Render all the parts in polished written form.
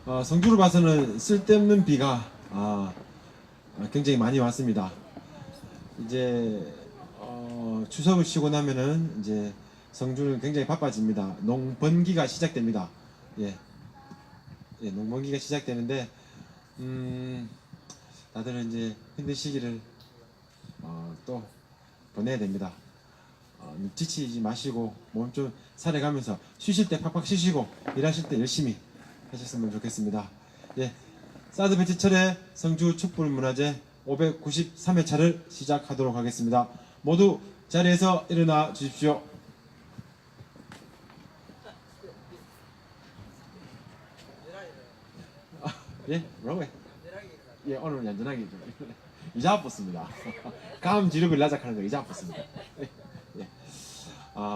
성주로 봐서는 쓸데없는 비가 굉장히 많이 왔습니다. 이제 추석을 쉬고 나면은 이제 성주는 굉장히 바빠집니다. 농번기가 시작됩니다. 예, 농번기가 시작되는데 다들 이제 힘든 시기를 또 보내야 됩니다. 지치지 마시고 몸 좀 살아가면서 쉬실 때 팍팍 쉬시고 일하실 때 열심히 하셨으면 좋겠습니다. 예, 사드 배치철의 성주 촛불문화제 593회차를 시작하도록 하겠습니다. 모두 자리에서 일어나 주십시오. 예? 뭐라고요? 예, 오늘 얌전하게 좀 이자 뽑습니다. 감 지르고 라작하는 거 이자 뽑습니다. 예.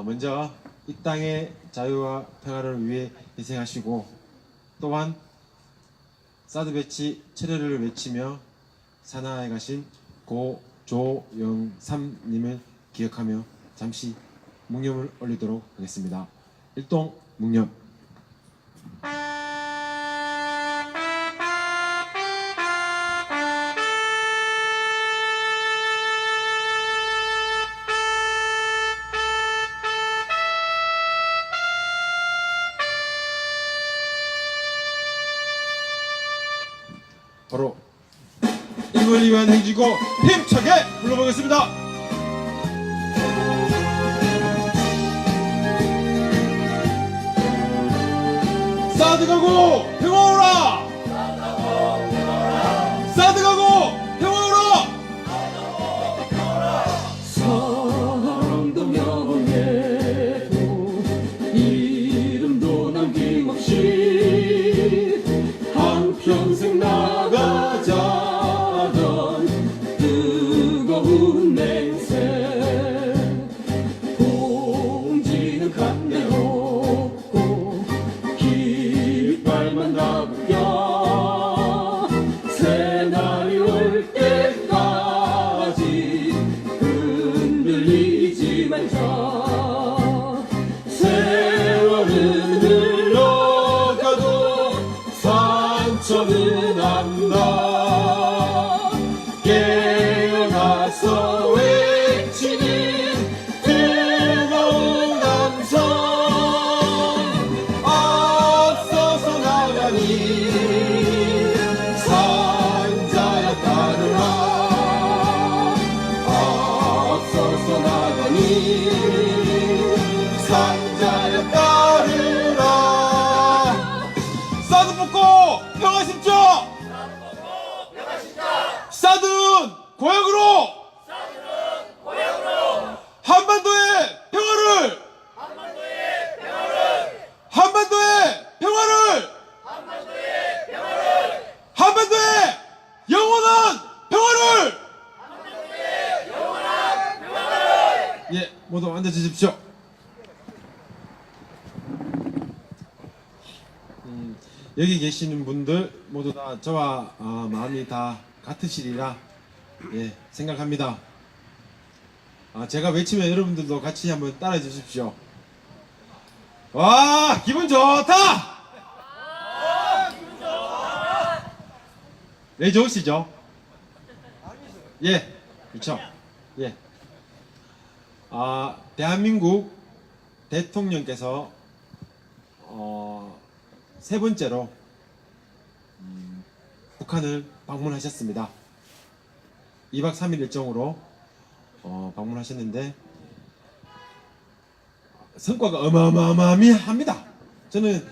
먼저 이 땅의 자유와 평화를 위해 희생하시고 또한 사드 배치 철회를 외치며 산하에 가신 고 조영삼님을 기억하며 잠시 묵념을 올리도록 하겠습니다. 일동 묵념. 바로 임을 위한 행지고 힘차게 불러보겠습니다. 사드 가고 평화오라! 사드 가고 평화오라! 사랑도 명예도 이름도 남김없이 한평생 나가자던 뜨거운 맹세 공지는 간대없고 깃발만 다부겨 새날이 올 때까지 흔들리지 말자. 세월은 흘러가도 상처는 안다. 깨어나서 외치는 뜨거운 함성 앞서서 나가니 산자야 따르라. 앞서서 나가니 산자야 따르라. 사드 뽑고 평화 심죠! 사드는 고향으로! 한반도의 평화를! 한반도의 평화를! 한반도의 영원한 평화를! 예, 모두 앉아 주십시오. 여기 계시는 분들 모두 다 저와 마음이 다 같으시리라 생각합니다. 제가 외치면 여러분들도 같이 한번 따라해 주십시오. 와, 기분 좋다! 왜 좋으시죠? 예, 그렇죠. 예. 대한민국 대통령께서 세 번째로 북한을 방문하셨습니다. 2박 3일 일정으로 방문하셨는데 성과가 어마어마합니다. 저는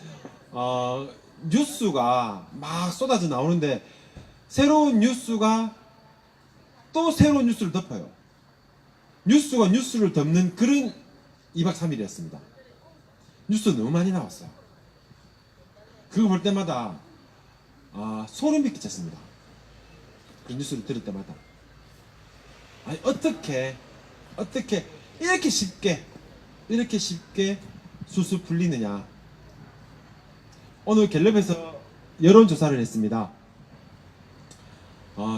뉴스가 막 쏟아져 나오는데 새로운 뉴스가 또 새로운 뉴스를 덮어요. 뉴스가 뉴스를 덮는 그런 2박 3일이었습니다. 뉴스 너무 많이 나왔어요. 그거 볼 때마다 소름이 끼쳤습니다. 그 뉴스를 들을 때마다 아니 어떻게 이렇게 쉽게 수수 풀리느냐. 오늘 갤럽에서 여론조사를 했습니다.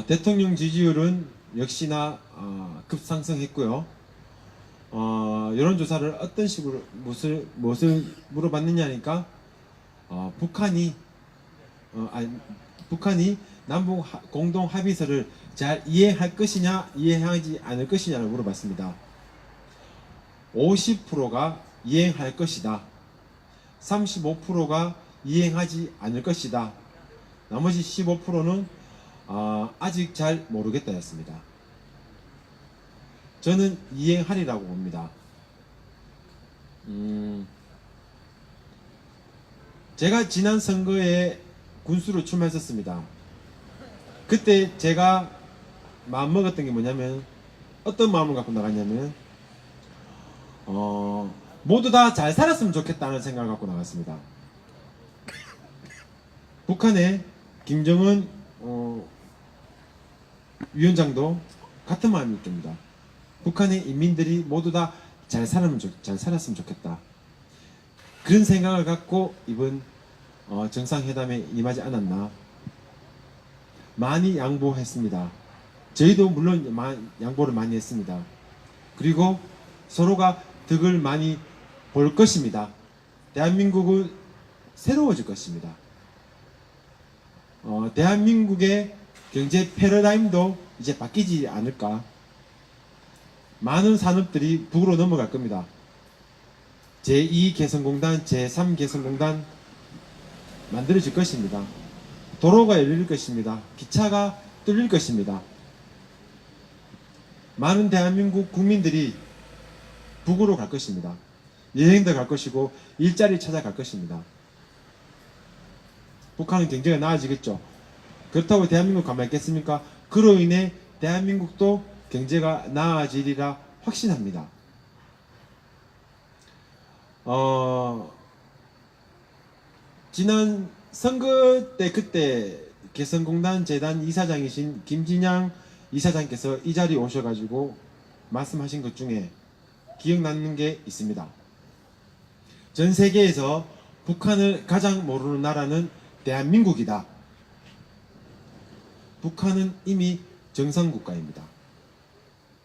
대통령 지지율은 역시나 급상승했고요. 여론조사를 어떤 식으로 무엇을 물어봤느냐니까 북한이 북한이 남북 공동 합의서를 잘 이해할 것이냐 이해하지 않을 것이냐를 물어봤습니다. 50%가 이해할 것이다. 35%가 이해하지 않을 것이다. 나머지 15%는 아직 잘 모르겠다 였습니다. 저는 이해하리라고 봅니다. 제가 지난 선거에 군수로 출마했었습니다. 그때 제가 마음먹었던 게 뭐냐면, 어떤 마음을 갖고 나갔냐면, 모두 다 잘 살았으면 좋겠다는 생각을 갖고 나갔습니다. 북한의 김정은 위원장도 같은 마음일 겁니다. 북한의 인민들이 모두 다 잘 살았으면 좋겠다. 그런 생각을 갖고 이번 정상회담에 임하지 않았나. 많이 양보했습니다. 저희도 물론 양보를 많이 했습니다. 그리고 서로가 덕을 많이 볼 것입니다. 대한민국은 새로워질 것입니다. 대한민국의 경제 패러다임도 이제 바뀌지 않을까. 많은 산업들이 북으로 넘어갈 겁니다. 제2개성공단, 제3개성공단 만들어질 것입니다. 도로가 열릴 것입니다. 기차가 뚫릴 것입니다. 많은 대한민국 국민들이 북으로 갈 것입니다. 여행도 갈 것이고 일자리 찾아갈 것입니다. 북한은 경제가 나아지겠죠. 그렇다고 대한민국 가만히 있겠습니까? 그로 인해 대한민국도 경제가 나아지리라 확신합니다. 지난 선거 때 그때 개성공단 재단 이사장이신 김진양 이사장께서 이 자리에 오셔가지고 말씀하신 것 중에 기억나는 게 있습니다. 전 세계에서 북한을 가장 모르는 나라는 대한민국이다. 북한은 이미 정상국가입니다.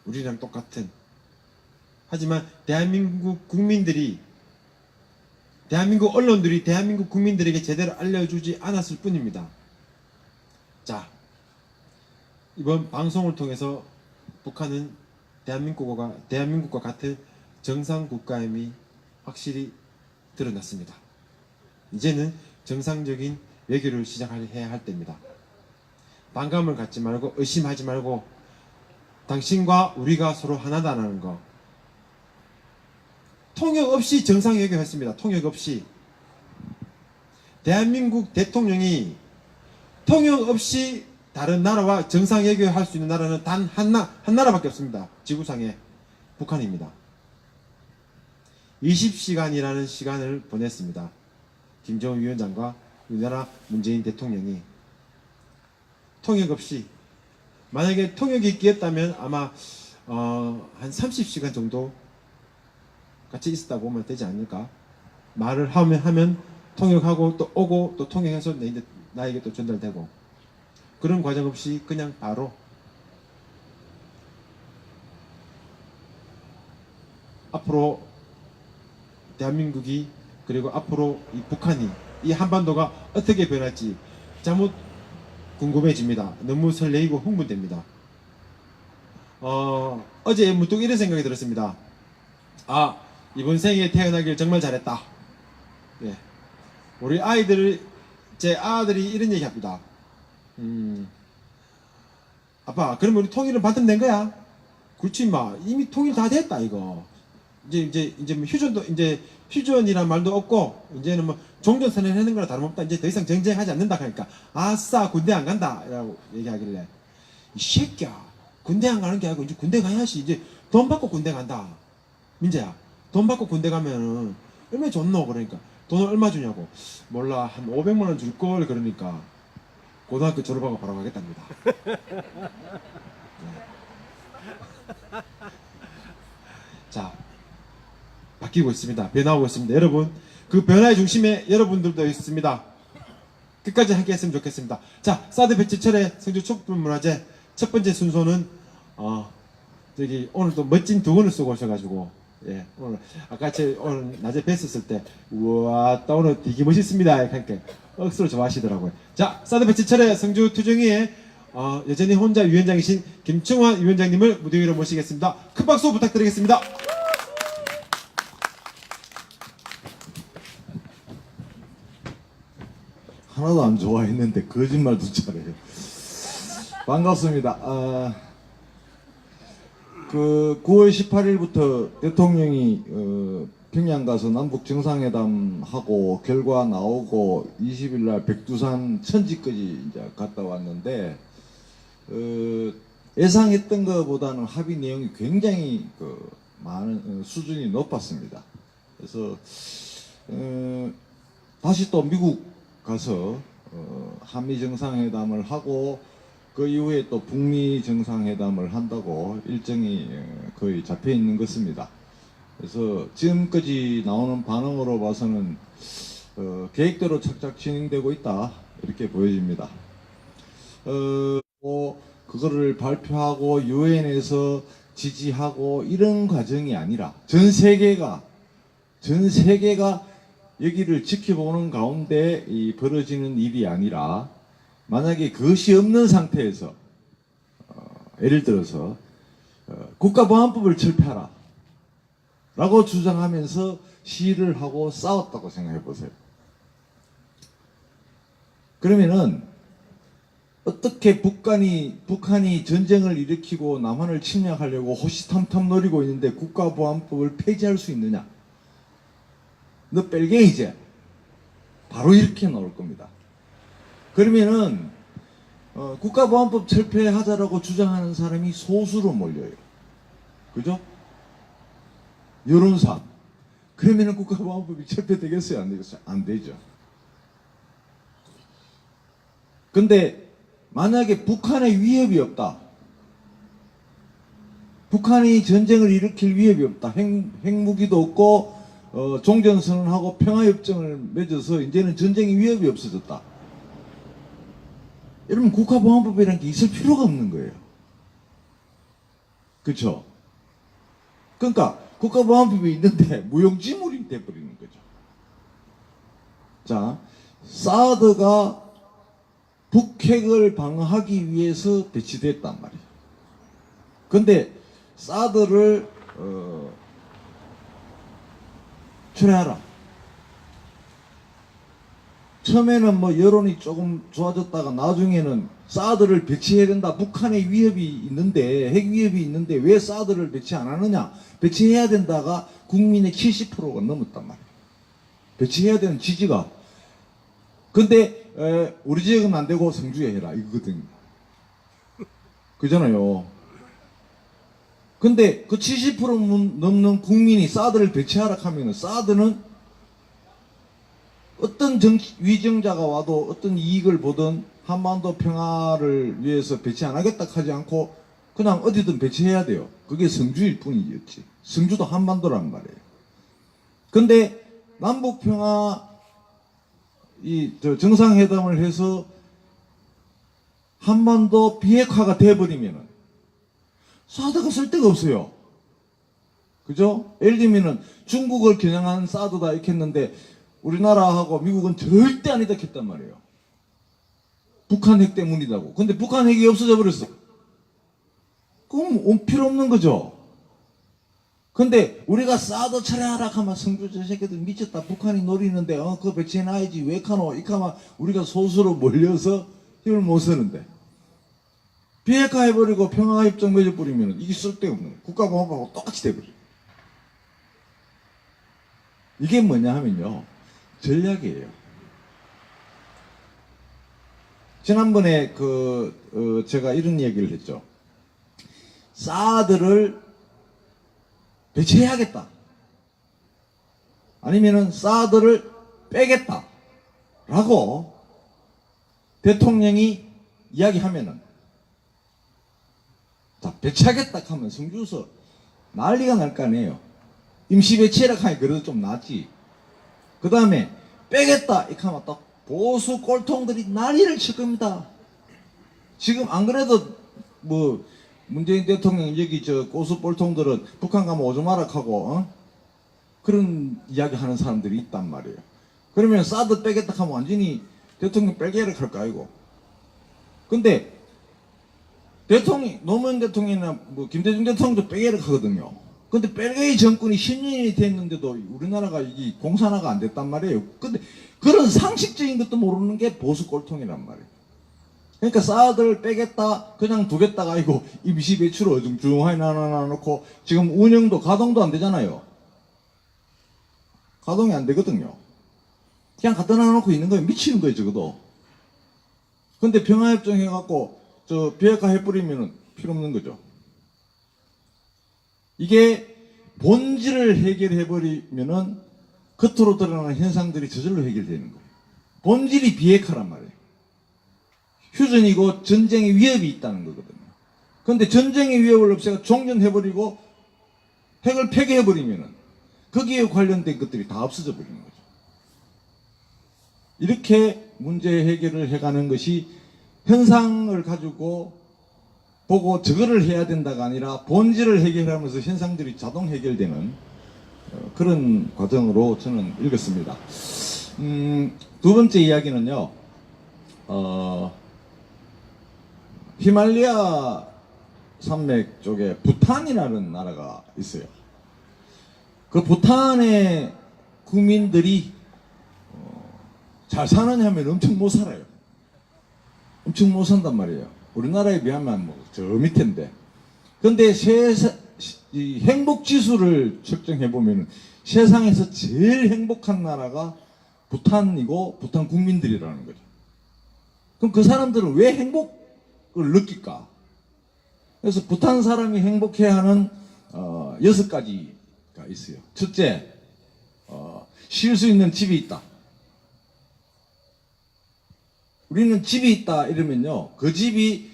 우리랑 똑같은. 하지만 대한민국 국민들이, 대한민국 언론들이 대한민국 국민들에게 제대로 알려주지 않았을 뿐입니다. 자, 이번 방송을 통해서 북한은 대한민국과 같은 정상국가임이 확실히 드러났습니다. 이제는 정상적인 외교를 시작해야 할 때입니다. 반감을 갖지 말고 의심하지 말고 당신과 우리가 서로 하나다라는 거. 통역 없이 정상 외교했습니다. 통역 없이. 대한민국 대통령이 통역 없이 다른 나라와 정상 외교할 수 있는 나라는 단 한 나라밖에 없습니다. 지구상에. 북한입니다. 20시간이라는 시간을 보냈습니다. 김정은 위원장과 우리나라 문재인 대통령이 통역 없이. 만약에 통역이 끼었다면 아마 한 30시간 정도 같이 있었다 보면 되지 않을까. 말을 하면 통역하고 또 오고 또 통역해서 나에게 또 전달되고, 그런 과정 없이 그냥 바로 앞으로 대한민국이, 그리고 앞으로 이 북한이, 이 한반도가 어떻게 변할지 잘못 궁금해집니다. 너무 설레이고 흥분됩니다. 어제 문득 이런 생각이 들었습니다. 이번 생에 태어나길 정말 잘했다. 예. 우리 제 아들이 이런 얘기 합니다. 아빠, 그러면 우리 통일은 받으면 된 거야? 그렇지, 마. 이미 통일 다 됐다, 이거. 이제 뭐 휴전이란 말도 없고, 이제는 뭐 종전선언 하는 거나 다름없다. 이제 더 이상 정쟁하지 않는다. 하니까, 아싸, 군대 안 간다. 라고 얘기하길래, 이 새끼야, 군대 안 가는 게 아니고, 이제 군대 가야지. 이제 돈 받고 군대 간다. 민재야, 돈 받고 군대 가면은, 얼마나 좋노? 그러니까, 돈을 얼마 주냐고. 몰라, 한 500만원 줄걸. 그러니까, 고등학교 졸업하고 바로 가겠답니다. 네. 자, 바뀌고 있습니다. 변화하고 있습니다. 여러분, 그 변화의 중심에 여러분들도 있습니다. 끝까지 함께 했으면 좋겠습니다. 자, 사드 배치철의 성주 촛불문화제 첫 번째 순서는 오늘 또 멋진 두 분을 쓰고 오셔가지고 예, 오늘 아까 제 오늘 낮에 뵀었을 때 우와 또 오늘 되게 멋있습니다 이렇게 억수로 좋아하시더라고요. 자, 사드 배치 차례 성주 투정이의 여전히 혼자 위원장이신 김충환 위원장님을 무대 위로 모시겠습니다. 큰 박수 부탁드리겠습니다. 하나도 안 좋아했는데 거짓말도 잘해요. 반갑습니다. 그 9월 18일부터 대통령이 평양 가서 남북 정상회담 하고 결과 나오고 20일 날 백두산 천지까지 이제 갔다 왔는데 예상했던 것보다는 합의 내용이 굉장히 많은 수준이 높았습니다. 그래서 다시 또 미국 가서 한미 정상회담을 하고 그 이후에 또 북미 정상회담을 한다고 일정이 거의 잡혀 있는 것입니다. 그래서 지금까지 나오는 반응으로 봐서는 계획대로 착착 진행되고 있다 이렇게 보여집니다. 그거를 발표하고 유엔에서 지지하고 이런 과정이 아니라 전 세계가 여기를 지켜보는 가운데 벌어지는 일이 아니라 만약에 그것이 없는 상태에서 예를 들어서 국가보안법을 철폐하라 라고 주장하면서 시위를 하고 싸웠다고 생각해 보세요. 그러면은 어떻게 북한이 전쟁을 일으키고 남한을 침략하려고 호시탐탐 노리고 있는데 국가보안법을 폐지할 수 있느냐? 너 뺄갱이지? 바로 이렇게 나올 겁니다. 그러면은 국가보안법 철폐하자라고 주장하는 사람이 소수로 몰려요. 그죠? 여론상. 그러면은 국가보안법이 철폐되겠어요? 안 되겠어요? 안 되죠. 근데 만약에 북한의 위협이 없다. 북한이 전쟁을 일으킬 위협이 없다. 핵무기도 없고 종전선언하고 평화협정을 맺어서 이제는 전쟁의 위협이 없어졌다. 여러분 국가보안법이라는 게 있을 필요가 없는 거예요. 그렇죠? 그러니까 국가보안법이 있는데 무용지물이 돼버리는 거죠. 자, 사드가 북핵을 방어하기 위해서 배치됐단 말이에요. 근데 사드를 철회하라. 처음에는 뭐 여론이 조금 좋아졌다가 나중에는 사드를 배치해야 된다. 북한의 위협이 있는데, 핵 위협이 있는데 왜 사드를 배치 안 하느냐? 배치해야 된다가 국민의 70%가 넘었단 말이에요. 배치해야 되는 지지가. 근데 우리 지역은 안 되고 성주에 해라 이거거든요. 그잖아요. 근데 그 70% 넘는 국민이 사드를 배치하라 하면은 사드는 어떤 위정자가 와도 어떤 이익을 보든 한반도 평화를 위해서 배치 안 하겠다 하지 않고 그냥 어디든 배치해야 돼요. 그게 성주일 뿐이었지. 성주도 한반도란 말이에요. 근데 남북 평화 정상회담을 해서 한반도 비핵화가 돼버리면은 사드가 쓸 데가 없어요. 그죠? 예를 들면은 중국을 겨냥한 사드다 이렇게 했는데 우리나라하고 미국은 절대 아니다 했단 말이에요. 북한 핵 때문이라고. 근데 북한 핵이 없어져 버렸어. 그럼 필요 없는 거죠. 근데 우리가 사드 철회하라 하면 성주 저 새끼들 미쳤다. 북한이 노리는데 그거 배치해놔야지. 왜 카노? 이카마 우리가 소수로 몰려서 힘을 못 쓰는데. 비핵화 해버리고 평화협정 맺어버리면 이게 쓸데없는 거예요. 국가보안법하고 똑같이 돼버려요. 이게 뭐냐 하면요. 전략이에요. 지난번에 제가 이런 얘기를 했죠. 사드를 배치해야겠다. 아니면은 사드를 빼겠다. 라고 대통령이 이야기하면은 자, 배치하겠다 하면 성주서 난리가 날 거 아니에요. 임시 배치해라 하니 그래도 좀 낫지. 그 다음에 빼겠다 이렇게 하면 딱 보수 꼴통들이 난리를 칠 겁니다. 지금 안 그래도 뭐 문재인 대통령 여기 저 고수볼통들은 북한 가면 오지 마라 하고 그런 이야기 하는 사람들이 있단 말이에요. 그러면 사드 빼겠다 하면 완전히 대통령 빼게를 할까 이거. 근데 노무현 대통령이나 뭐 김대중 대통령도 빼게를 하거든요. 근데 뺄게의 정권이 10년이 됐는데도 우리나라가 이 공산화가 안 됐단 말이에요. 근데 그런 상식적인 것도 모르는 게 보수 꼴통이란 말이에요. 그러니까 사드를 빼겠다, 그냥 두겠다가 아니고 임시 배출을 어중중하게 나눠놓고 지금 운영도 가동도 안 되잖아요. 가동이 안 되거든요. 그냥 갖다 놔놓고 있는 거예요. 미치는 거예요, 적어도. 근데 평화협정 해갖고 저 비핵화 해버리면은 필요 없는 거죠. 이게 본질을 해결해버리면은 겉으로 드러나는 현상들이 저절로 해결되는 거예요. 본질이 비핵화란 말이에요. 휴전이고 전쟁의 위협이 있다는 거거든요. 그런데 전쟁의 위협을 없애가 종전해버리고 핵을 폐기해버리면은 거기에 관련된 것들이 다 없어져 버리는 거죠. 이렇게 문제 해결을 해가는 것이 현상을 가지고 보고 저거를 해야 된다가 아니라 본질을 해결하면서 현상들이 자동 해결되는 그런 과정으로 저는 읽었습니다. 두 번째 이야기는요, 히말라야 산맥 쪽에 부탄이라는 나라가 있어요. 그 부탄의 국민들이 잘 사느냐면 엄청 못 살아요. 엄청 못 산단 말이에요. 우리나라에 비하면 뭐 저 밑인데. 근데 이 행복 지수를 측정해 보면 세상에서 제일 행복한 나라가 부탄이고 부탄 국민들이라는 거죠. 그럼 그 사람들은 왜 행복을 느낄까? 그래서 부탄 사람이 행복해하는 6가지가 있어요. 첫째, 쉴 수 있는 집이 있다. 우리는 집이 있다 이러면요, 그 집이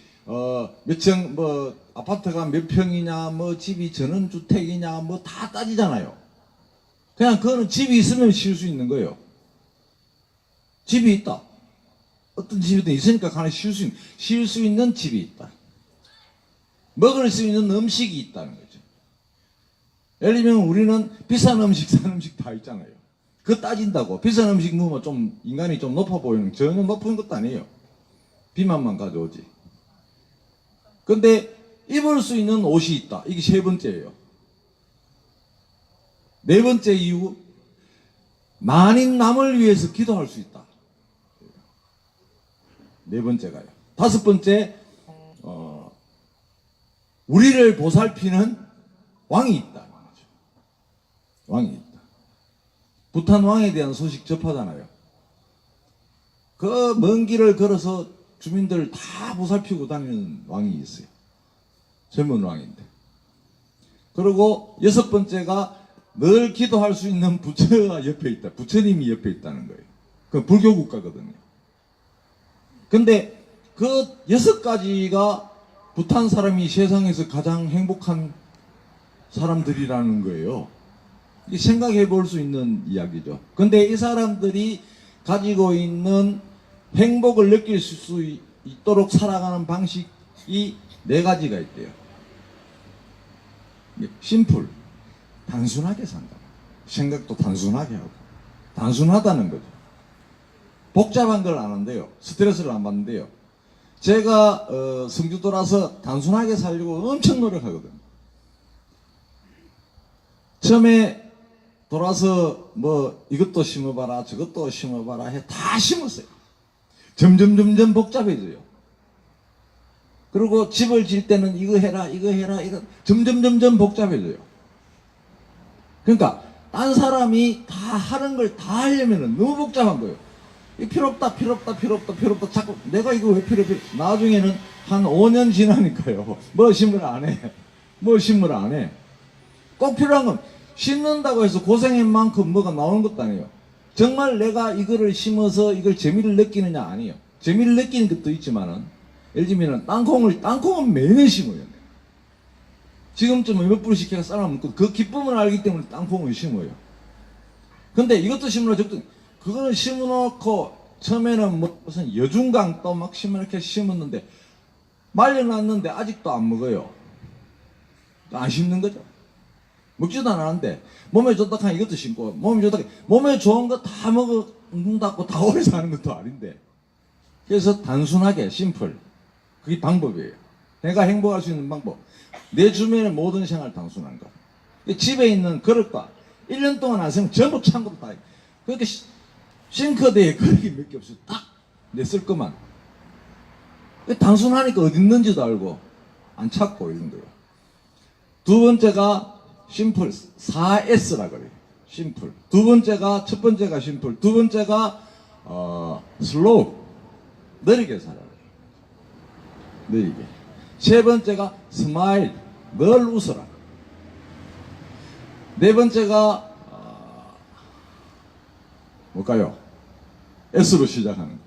몇 층, 뭐 아파트가 몇 평이냐, 뭐 집이 전원주택이냐, 뭐 다 따지잖아요. 그냥 그거는 집이 있으면 쉴 수 있는 거예요. 집이 있다. 어떤 집이든 있으니까 간에 쉴 수 있는 집이 있다. 먹을 수 있는 음식이 있다는 거죠. 예를 들면 우리는 비싼 음식, 싼 음식 다 있잖아요. 그거 따진다고 비싼 음식 먹으면 좀 인간이 좀 높아 보이는, 전혀 높은 것도 아니에요. 비만만 가져오지. 근데 입을 수 있는 옷이 있다. 이게 세 번째예요. 네 번째 이유, 만인 남을 위해서 기도할 수 있다. 네 번째가요. 다섯 번째, 우리를 보살피는 왕이 있다. 왕이 있다. 부탄 왕에 대한 소식 접하잖아요. 그 먼 길을 걸어서 주민들 다 보살피고 다니는 왕이 있어요. 젊은 왕인데. 그리고 여섯 번째가 늘 기도할 수 있는 부처가 옆에 있다. 부처님이 옆에 있다는 거예요. 그 불교 국가거든요. 근데 그 6가지가 부탄 사람이 세상에서 가장 행복한 사람들이라는 거예요. 생각해 볼 수 있는 이야기죠. 근데 이 사람들이 가지고 있는 행복을 느낄 수 있도록 살아가는 방식이 4가지가 있대요. 심플, 단순하게 산다. 생각도 단순하게 하고. 단순하다는 거죠. 복잡한 걸 안 한대요. 스트레스를 안 받는데요. 제가 성주도라서 단순하게 살려고 엄청 노력하거든요. 처음에 돌아서 뭐 이것도 심어봐라 저것도 심어봐라 해 다 심었어요. 점점 복잡해져요. 그리고 집을 질 때는 이거 해라 이거 점점 복잡해져요. 그러니까 딴 사람이 다 하는 걸 다 하려면 너무 복잡한 거예요. 필요 없다 자꾸 내가 이거 왜 필요해. 나중에는 한 5년 지나니까요, 뭐 심을 안 해. 꼭 필요한 건 심는다고 해서 고생한 만큼 뭐가 나오는 것도 아니에요. 정말 내가 이거를 심어서 이걸 재미를 느끼느냐, 아니에요. 재미를 느끼는 것도 있지만은, 예를 들면 땅콩은 매년 심어요. 지금쯤 몇 불씩 해서 삶아먹고 그 기쁨을 알기 때문에 땅콩을 심어요. 근데 이것도 심으라 적도 그거는 심어놓고 처음에는 무슨 여중강 또 막 이렇게 심었는데 말려놨는데 아직도 안 먹어요. 안 심는 거죠. 먹지도 않았는데 몸에 좋다 하면 이것도 심고 몸에 좋다 몸에 좋은 거 다 먹는다고 다 오래 사는 것도 아닌데 그래서 단순하게 심플 그게 방법이에요. 내가 행복할 수 있는 방법 내 주변의 모든 생활 단순한 거 집에 있는 그릇과 1년 동안 안 쓰면 전부 창고로 다 그렇게 싱크대에 그릇이 몇 개 없어요. 딱 내 쓸 것만 단순하니까 어디 있는지도 알고 안 찾고 이런 거예요. 두 번째가 심플 4S라 그래요. 심플. 첫 번째가 심플. 두 번째가 슬로우 느리게 살아요. 느리게. 세 번째가 스마일 늘 웃어라. 네 번째가 뭘까요? S로 시작하는 거.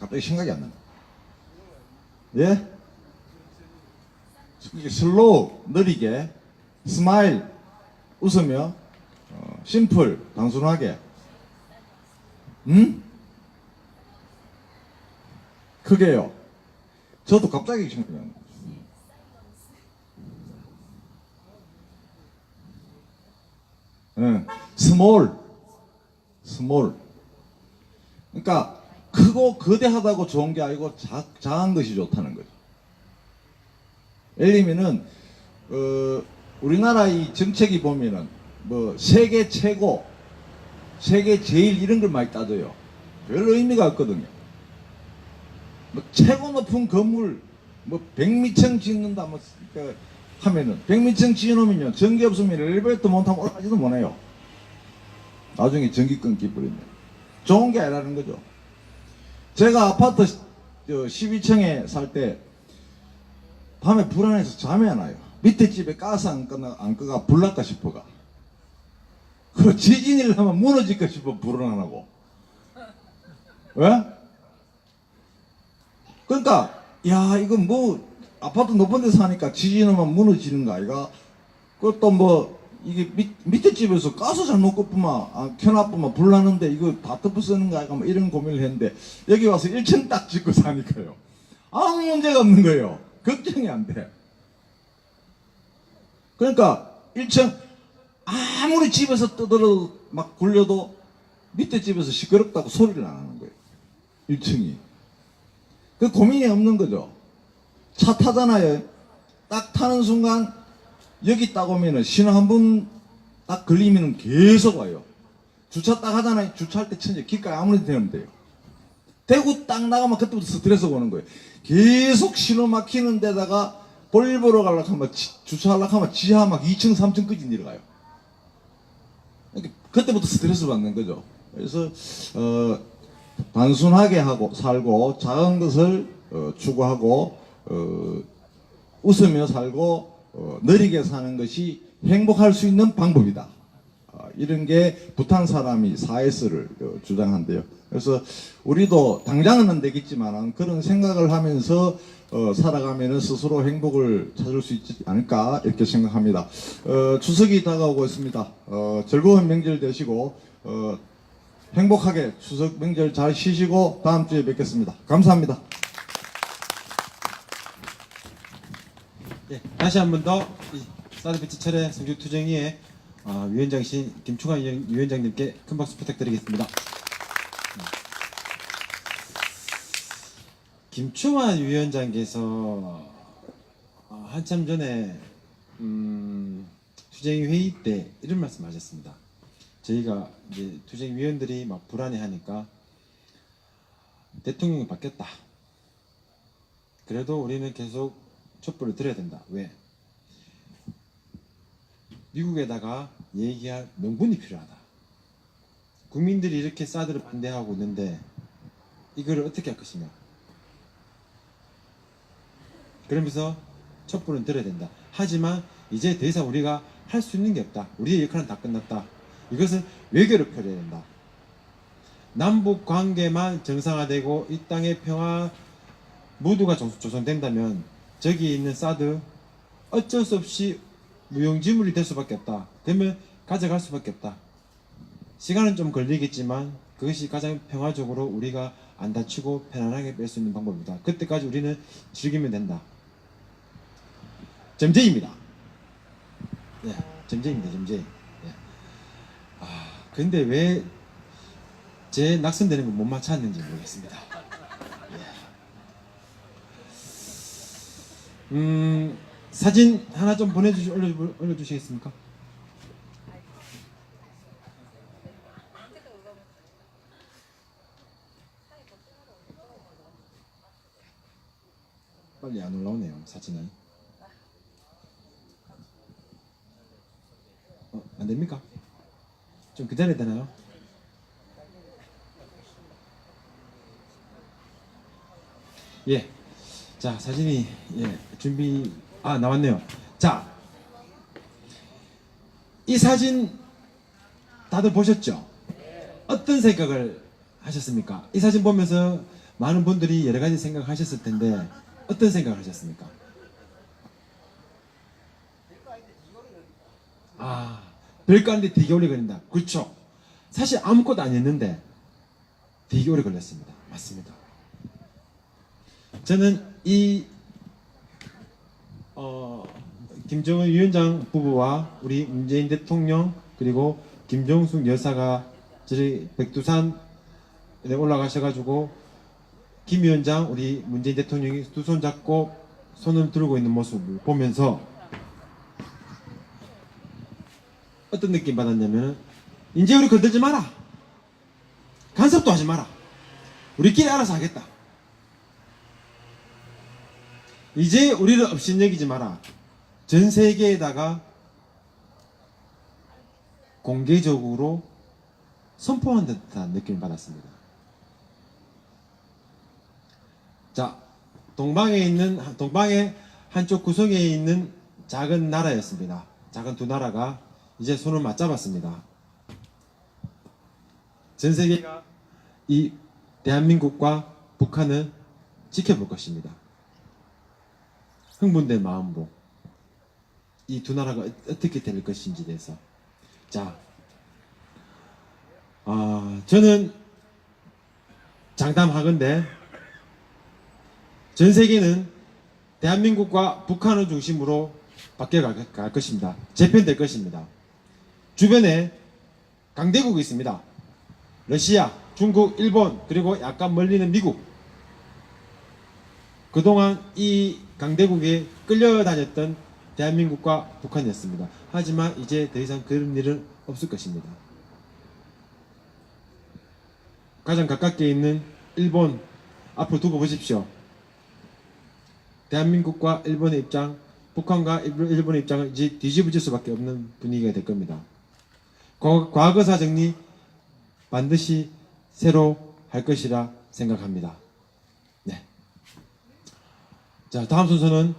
갑자기 생각이 안 난다. 예? 슬로우 느리게 스마일 웃으며 심플 단순하게 크게요. 저도 갑자기 생각이 안 나요. 스몰 그러니까 크고 거대하다고 좋은 게 아니고 작은 것이 좋다는 거죠. 예를 들면은 우리나라 이 정책이 보면은 뭐 세계 최고, 세계 제일 이런 걸 많이 따져요. 별 의미가 없거든요. 뭐 최고 높은 건물 뭐 100미층 짓는다 뭐 하면은 100미층 지어놓으면요 전기 없으면 엘리베이터 못 타고 올라가지도 못해요. 나중에 전기 끊기 버리면 좋은 게 아니라는 거죠. 제가 아파트 12층에 살 때 밤에 불안해서 잠이 안 와요. 밑에 집에 가스 안 끄가 불날까 싶어가. 그 지진이 하면 무너질까 싶어 불안하고. 왜? 그러니까 야 이거 뭐 아파트 높은 데 사니까 지진 오면 무너지는 거 아이가? 그것도 뭐 이게 밑에 집에서 가스 잘못 끄면 켜놔보면 불나는데 이거 다 덮어 쓰는 거 아이가 뭐 이런 고민을 했는데 여기 와서 1층 딱 짓고 사니까요 아무 문제가 없는 거예요. 걱정이 안 돼. 그러니까 1층 아무리 집에서 떠들어도 막 굴려도 밑에 집에서 시끄럽다고 소리를 안 하는 거예요. 1층이. 그 고민이 없는 거죠. 차 타잖아요. 딱 타는 순간 여기 딱 오면은 신호 한 번 딱 걸리면은 계속 와요. 주차 딱 하잖아요. 주차할 때 천재 길가에 아무리 되면 돼요. 대구 딱 나가면 그때부터 스트레스가 오는 거예요. 계속 신호 막히는 데다가 볼 보러 가려고 하면 주차하려고 하면 지하 막 2층 3층까지 내려가요. 그때부터 스트레스 받는 거죠. 그래서 단순하게 하고 살고 작은 것을 추구하고 웃으며 살고 느리게 사는 것이 행복할 수 있는 방법이다. 이런 게 부탄 사람이 4S를 주장한대요. 그래서 우리도 당장은 안 되겠지만 그런 생각을 하면서 살아가면 스스로 행복을 찾을 수 있지 않을까 이렇게 생각합니다. 추석이 다가오고 있습니다. 즐거운 명절 되시고 행복하게 추석 명절 잘 쉬시고 다음 주에 뵙겠습니다. 감사합니다. 예, 다시 한 번 더 사드배치 철회 성주투쟁위의 위원장이신 김충환 위원장님께 큰 박수 부탁드리겠습니다. 김충환 위원장께서 한참 전에 투쟁위 회의 때 이런 말씀하셨습니다. 저희가 이제 투쟁위원들이 막 불안해하니까 대통령이 바뀌었다. 그래도 우리는 계속 촛불을 들어야 된다. 왜? 미국에다가 얘기할 명분이 필요하다. 국민들이 이렇게 사드를 반대하고 있는데 이거를 어떻게 할 것이냐. 그러면서 촛불은 들어야 된다. 하지만 이제 더 이상 우리가 할 수 있는 게 없다. 우리의 역할은 다 끝났다. 이것은 외교로 펴야 된다. 남북 관계만 정상화되고 이 땅의 평화 모두가 조성된다면 저기 있는 사드 어쩔 수 없이 무용지물이 될 수밖에 없다. 그러면 가져갈 수밖에 없다. 시간은 좀 걸리겠지만 그것이 가장 평화적으로 우리가 안 다치고 편안하게 뺄 수 있는 방법입니다. 그때까지 우리는 즐기면 된다. 점쟁입니다. 예, 점쟁입니다. 점쟁. 예. 근데 왜 제 낙선되는 거 못 맞췄는지 모르겠습니다. 예. 사진 하나 좀 올려주시겠습니까? 빨리 안 올라오네요, 사진은. 안 됩니까? 좀 기다려야 되나요? 예. 자, 사진이, 준비, 나왔네요. 자, 이 사진 다들 보셨죠? 어떤 생각을 하셨습니까? 이 사진 보면서 많은 분들이 여러 가지 생각하셨을 텐데, 어떤 생각을 하셨습니까? 별거 아닌데 되게 오래 걸린다. 그렇죠. 사실 아무것도 안 했는데 되게 오래 걸렸습니다. 맞습니다. 저는 이 김정은 위원장 부부와 우리 문재인 대통령 그리고 김정숙 여사가 저희 백두산에 올라가셔가지고 김 위원장 우리 문재인 대통령이 두 손 잡고 손을 들고 있는 모습을 보면서 어떤 느낌 받았냐면 이제 우리 건들지 마라. 간섭도 하지 마라. 우리끼리 알아서 하겠다. 이제 우리를 업신여기지 마라. 전 세계에다가 공개적으로 선포한 듯한 느낌을 받았습니다. 자, 동방의 한쪽 구석에 있는 작은 나라였습니다. 작은 두 나라가 이제 손을 맞잡았습니다. 전 세계가 이 대한민국과 북한을 지켜볼 것입니다. 흥분된 마음으로 이 두 나라가 어떻게 될 것인지에 대해서. 자, 저는 장담하건대 전 세계는 대한민국과 북한을 중심으로 바뀌어갈 것입니다. 재편될 것입니다. 주변에 강대국이 있습니다. 러시아, 중국, 일본, 그리고 약간 멀리는 미국. 그동안 이 강대국에 끌려다녔던 대한민국과 북한이었습니다. 하지만 이제 더 이상 그런 일은 없을 것입니다. 가장 가깝게 있는 일본 앞으로 두고 보십시오. 대한민국과 일본의 입장, 북한과 일본의 입장은 이제 뒤집어질 수밖에 없는 분위기가 될 겁니다. 과거사 정리 반드시 새로 할 것이라 생각합니다. 네. 자, 다음 순서는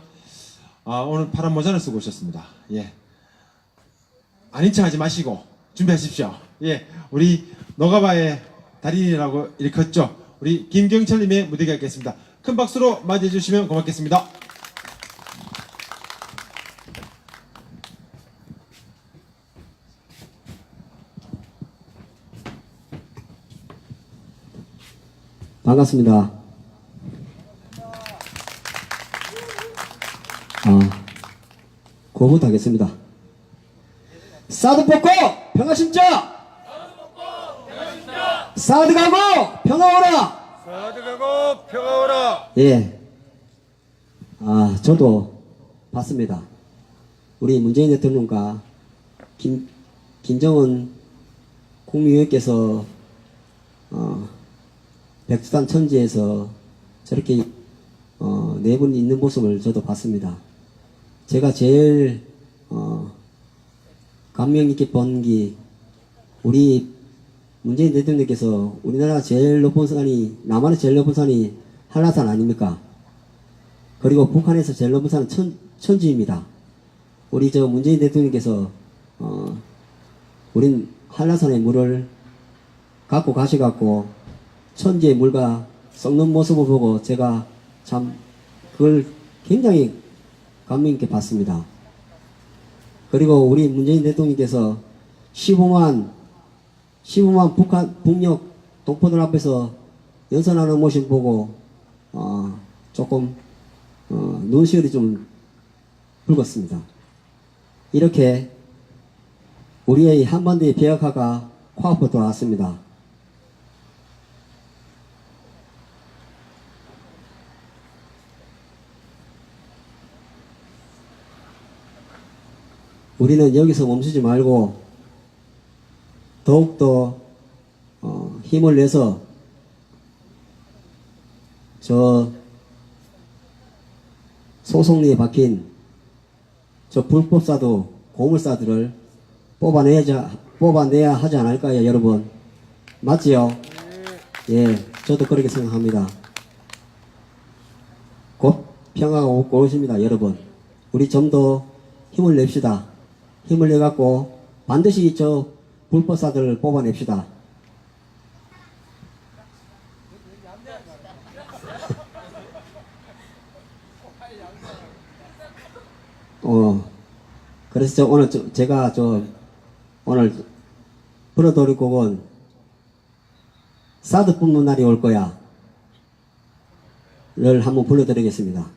오늘 파란 모자를 쓰고 오셨습니다. 예. 아닌 척 하지 마시고 준비하십시오. 예. 우리 노가바의 달인이라고 일컫죠. 우리 김경철님의 무대가 있겠습니다. 큰 박수로 맞이해 주시면 고맙겠습니다. 반갑습니다. 고부터 하겠습니다. 사드 뽑고 평화 심자! 사드 가고 평화 오라! 사드 가고 평화 오라. 예. 저도 봤습니다. 우리 문재인 대통령과 김정은 국무위원께서 백두산 천지에서 저렇게 네 분 있는 모습을 저도 봤습니다. 제가 제일 감명 깊게 본 게 우리 문재인 대통령께서 우리나라가 제일 높은 산이 남한의 제일 높은 산이 한라산 아닙니까? 그리고 북한에서 제일 높은 산은 천지입니다. 우리 저 문재인 대통령께서 우린 한라산의 물을 갖고 가셔갖고 천지의 물과 썩는 모습을 보고 제가 참 그걸 굉장히 감명 있게 봤습니다. 그리고 우리 문재인 대통령께서 15만 북한 북녘 동포들 앞에서 연선하는 모습 보고 조금 눈시울이 좀 붉었습니다. 이렇게 우리의 한반도의 비핵화가 코앞으로 돌아왔습니다. 우리는 여기서 멈추지 말고 더욱더 힘을 내서 저 소송리에 박힌 저 불법사도 고물사들을 뽑아내야 하지 않을까요, 여러분? 맞지요? 예, 저도 그렇게 생각합니다. 곧 평화가 올 것입니다, 여러분. 우리 좀 더 힘을 냅시다. 힘을 내갖고 반드시 저 불법사들을 뽑아냅시다. 그래서 오늘 제가 오늘 불러드릴 곡은 사드 뽑는 날이 올 거야 를 한번 불러드리겠습니다.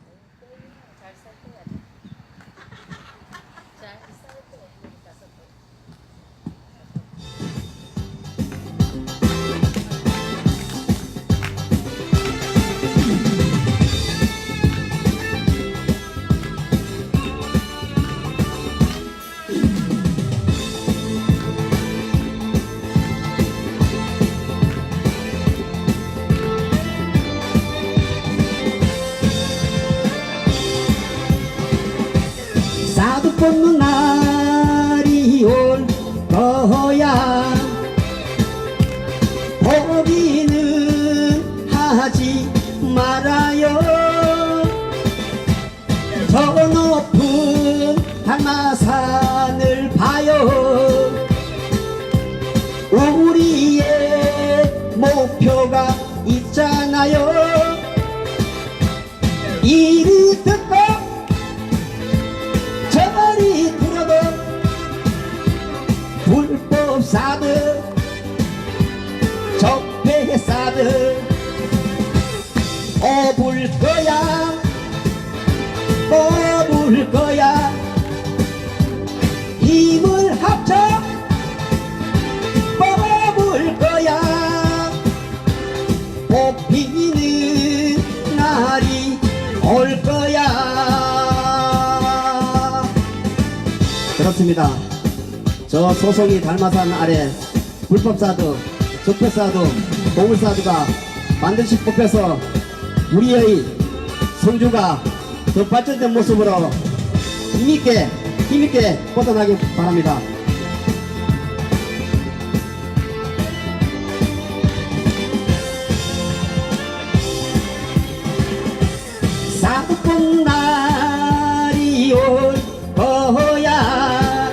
사드 뽑는 날이 올 거야. 포기는 하지 말아요. 저 높은 한마산을 봐요. 우리의 목표가 있잖아요. 이리 듣고 저리 들어도 불법 사드 적폐 사드 뽑을 거야. 뽑을 거야. 힘을 합쳐 뽑을 거야. 뽑히는 날이 올 거야. 그렇습니다. 저 소송이 달마산 아래 불법사드, 적폐사드, 고물사드가 반드시 뽑혀서 우리의 성주가 더 발전된 모습으로 힘있게 뻗어나기 바랍니다. 사드 뽑는 날이 올 거야.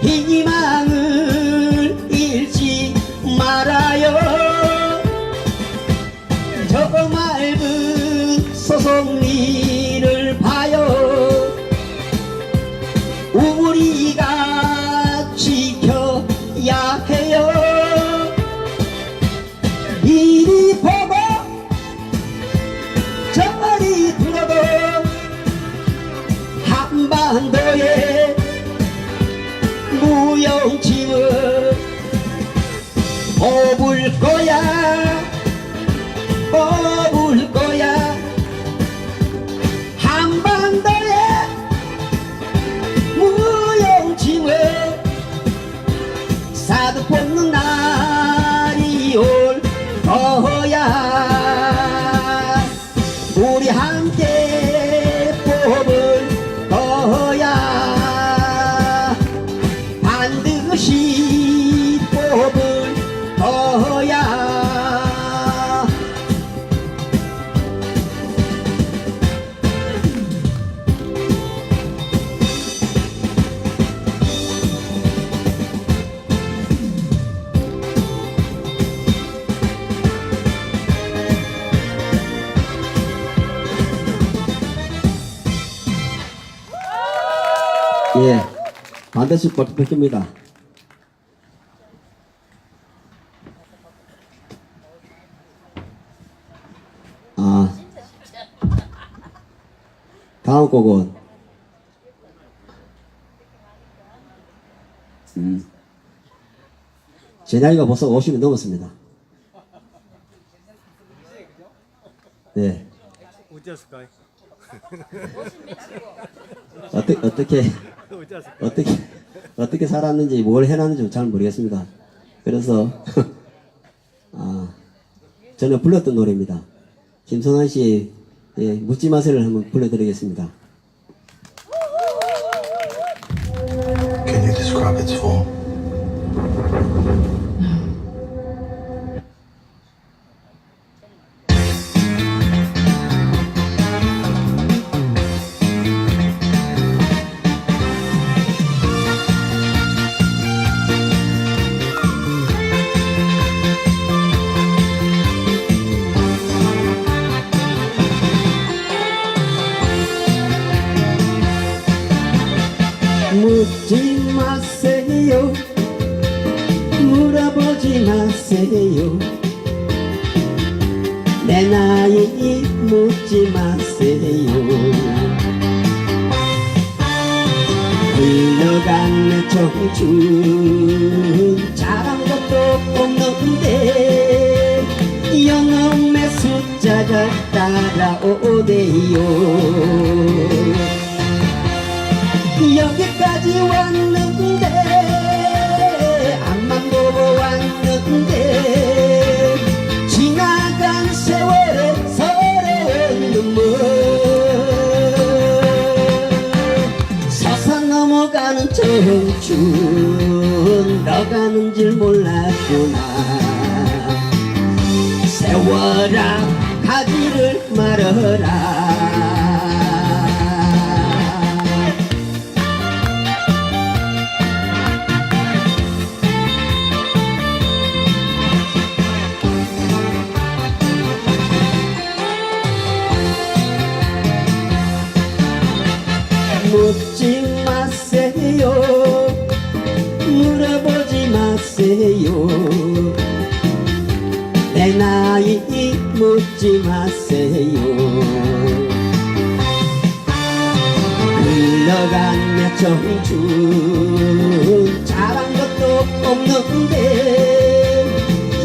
희망을 잃지 말아요. 저 맑은 소송리를 봐요. 우리가 지켜야 해요. 이리 보고 저리 들어도 한반도에 무용지을 뽑을 거야. 뽑을 거야. 한반도에 무용지을 사드 뽑는 날이 올 거야. 우리 함께 뽑을 거야. 반드시 뽑을 거야. 예, 반드시 뽑힙니다. 다음 곡은 제 나이가 벌써 50이 넘었습니다. 네. 어찌했을까요? 어떻게 살았는지 뭘 해놨는지 잘 모르겠습니다. 그래서 저는 불렀던 노래입니다. 김선환 씨의 묻지 마세요를 한번 불러드리겠습니다. Can you describe its form? 묻지 마세요. 물어보지 마세요. 내 나이 묻지 마세요. 흘러간 내 청춘 잘한 것도 없는데 영혼의 숫자가 따라오대요. 여기까지 왔는데 앞만 보고 왔는데 지나간 세월의 서러운 눈물 서서 넘어가는 청춘 너가는 줄 몰랐구나. 세월아 가지를 말아라. 묻지 마세요. 물어보지 마세요. 내 나이 묻지 마세요. 흘러간 내 청춘 잘한 것도 없는데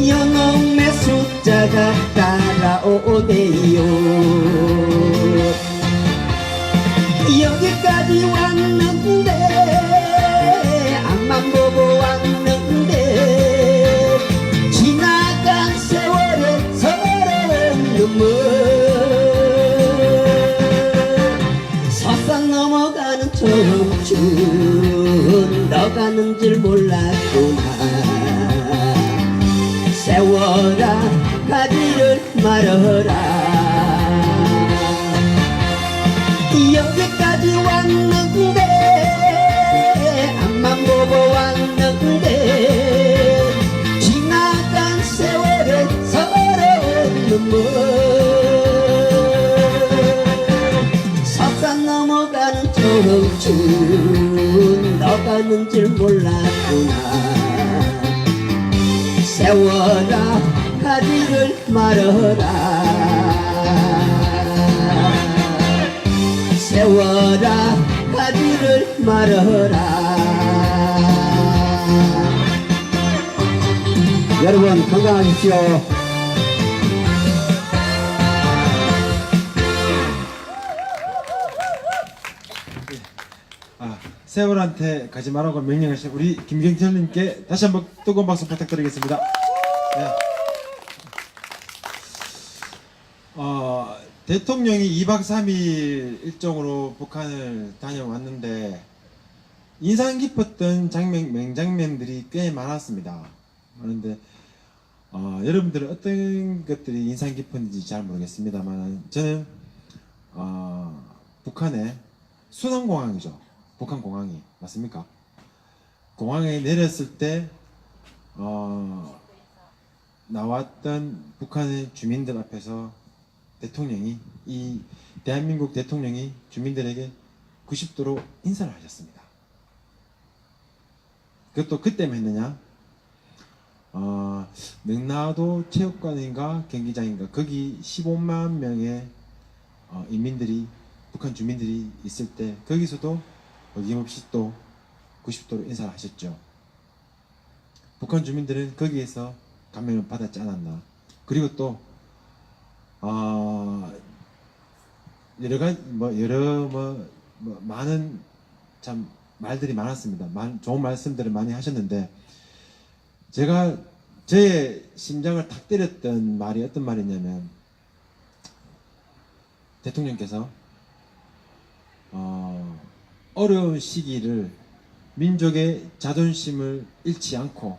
영혼의 숫자가 따라오대요. 여기까지 왔는데 앞만 보고 왔는데 지나간 세월의 서러운 눈물 서서 넘어가는 청춘 너가는 줄 몰랐구나. 세월아 가지를 말아라. 여기까지 왔는데 앞만 보고 왔는데 지나간 세월의 서러운 눈물 서서 넘어가는 청춘 너가는 줄 몰랐구나. 세월아 가지를 말아라. 세월아 가지를 말아라. 여러분 건강하십시오. 세월한테 가지 말라고 명령하신 우리 김경철님께 다시 한번 뜨거운 박수 부탁드리겠습니다. 네. 대통령이 2박 3일 일정으로 북한을 다녀왔는데 인상 깊었던 명장면들이 꽤 많았습니다. 그런데 여러분들은 어떤 것들이 인상 깊었는지 잘 모르겠습니다만 저는 북한의 순환공항이죠. 북한 공항이 맞습니까? 공항에 내렸을 때 나왔던 북한의 주민들 앞에서 대통령이 이 대한민국 대통령이 주민들에게 90도로 인사를 하셨습니다. 그것도 그때만 했느냐? 능라도 체육관인가 경기장인가 거기 15만 명의 인민들이 북한 주민들이 있을 때 거기서도 어김없이 또 90도로 인사를 하셨죠. 북한 주민들은 거기에서 감명을 받았지 않았나. 그리고 또 여러 가지 많은 참 말들이 많았습니다. 좋은 말씀들을 많이 하셨는데 제가 제 심장을 탁 때렸던 말이 어떤 말이냐면 대통령께서 어려운 시기를 민족의 자존심을 잃지 않고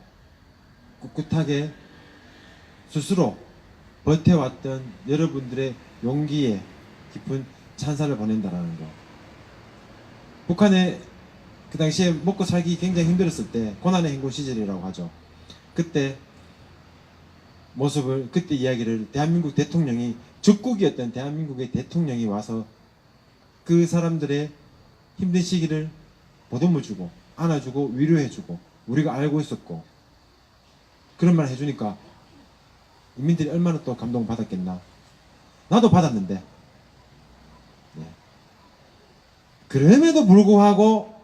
꿋꿋하게 스스로 버텨왔던 여러분들의 용기에 깊은 찬사를 보낸다라는 거. 북한에 그 당시에 먹고 살기 굉장히 힘들었을 때 고난의 행군 시절이라고 하죠. 그때 모습을, 그때 이야기를 대한민국 대통령이, 적국이었던 대한민국의 대통령이 와서 그 사람들의 힘든 시기를 보듬어주고 안아주고 위로해주고 우리가 알고 있었고 그런 말 해주니까 인민들이 얼마나 또 감동받았겠나. 나도 받았는데 그럼에도 불구하고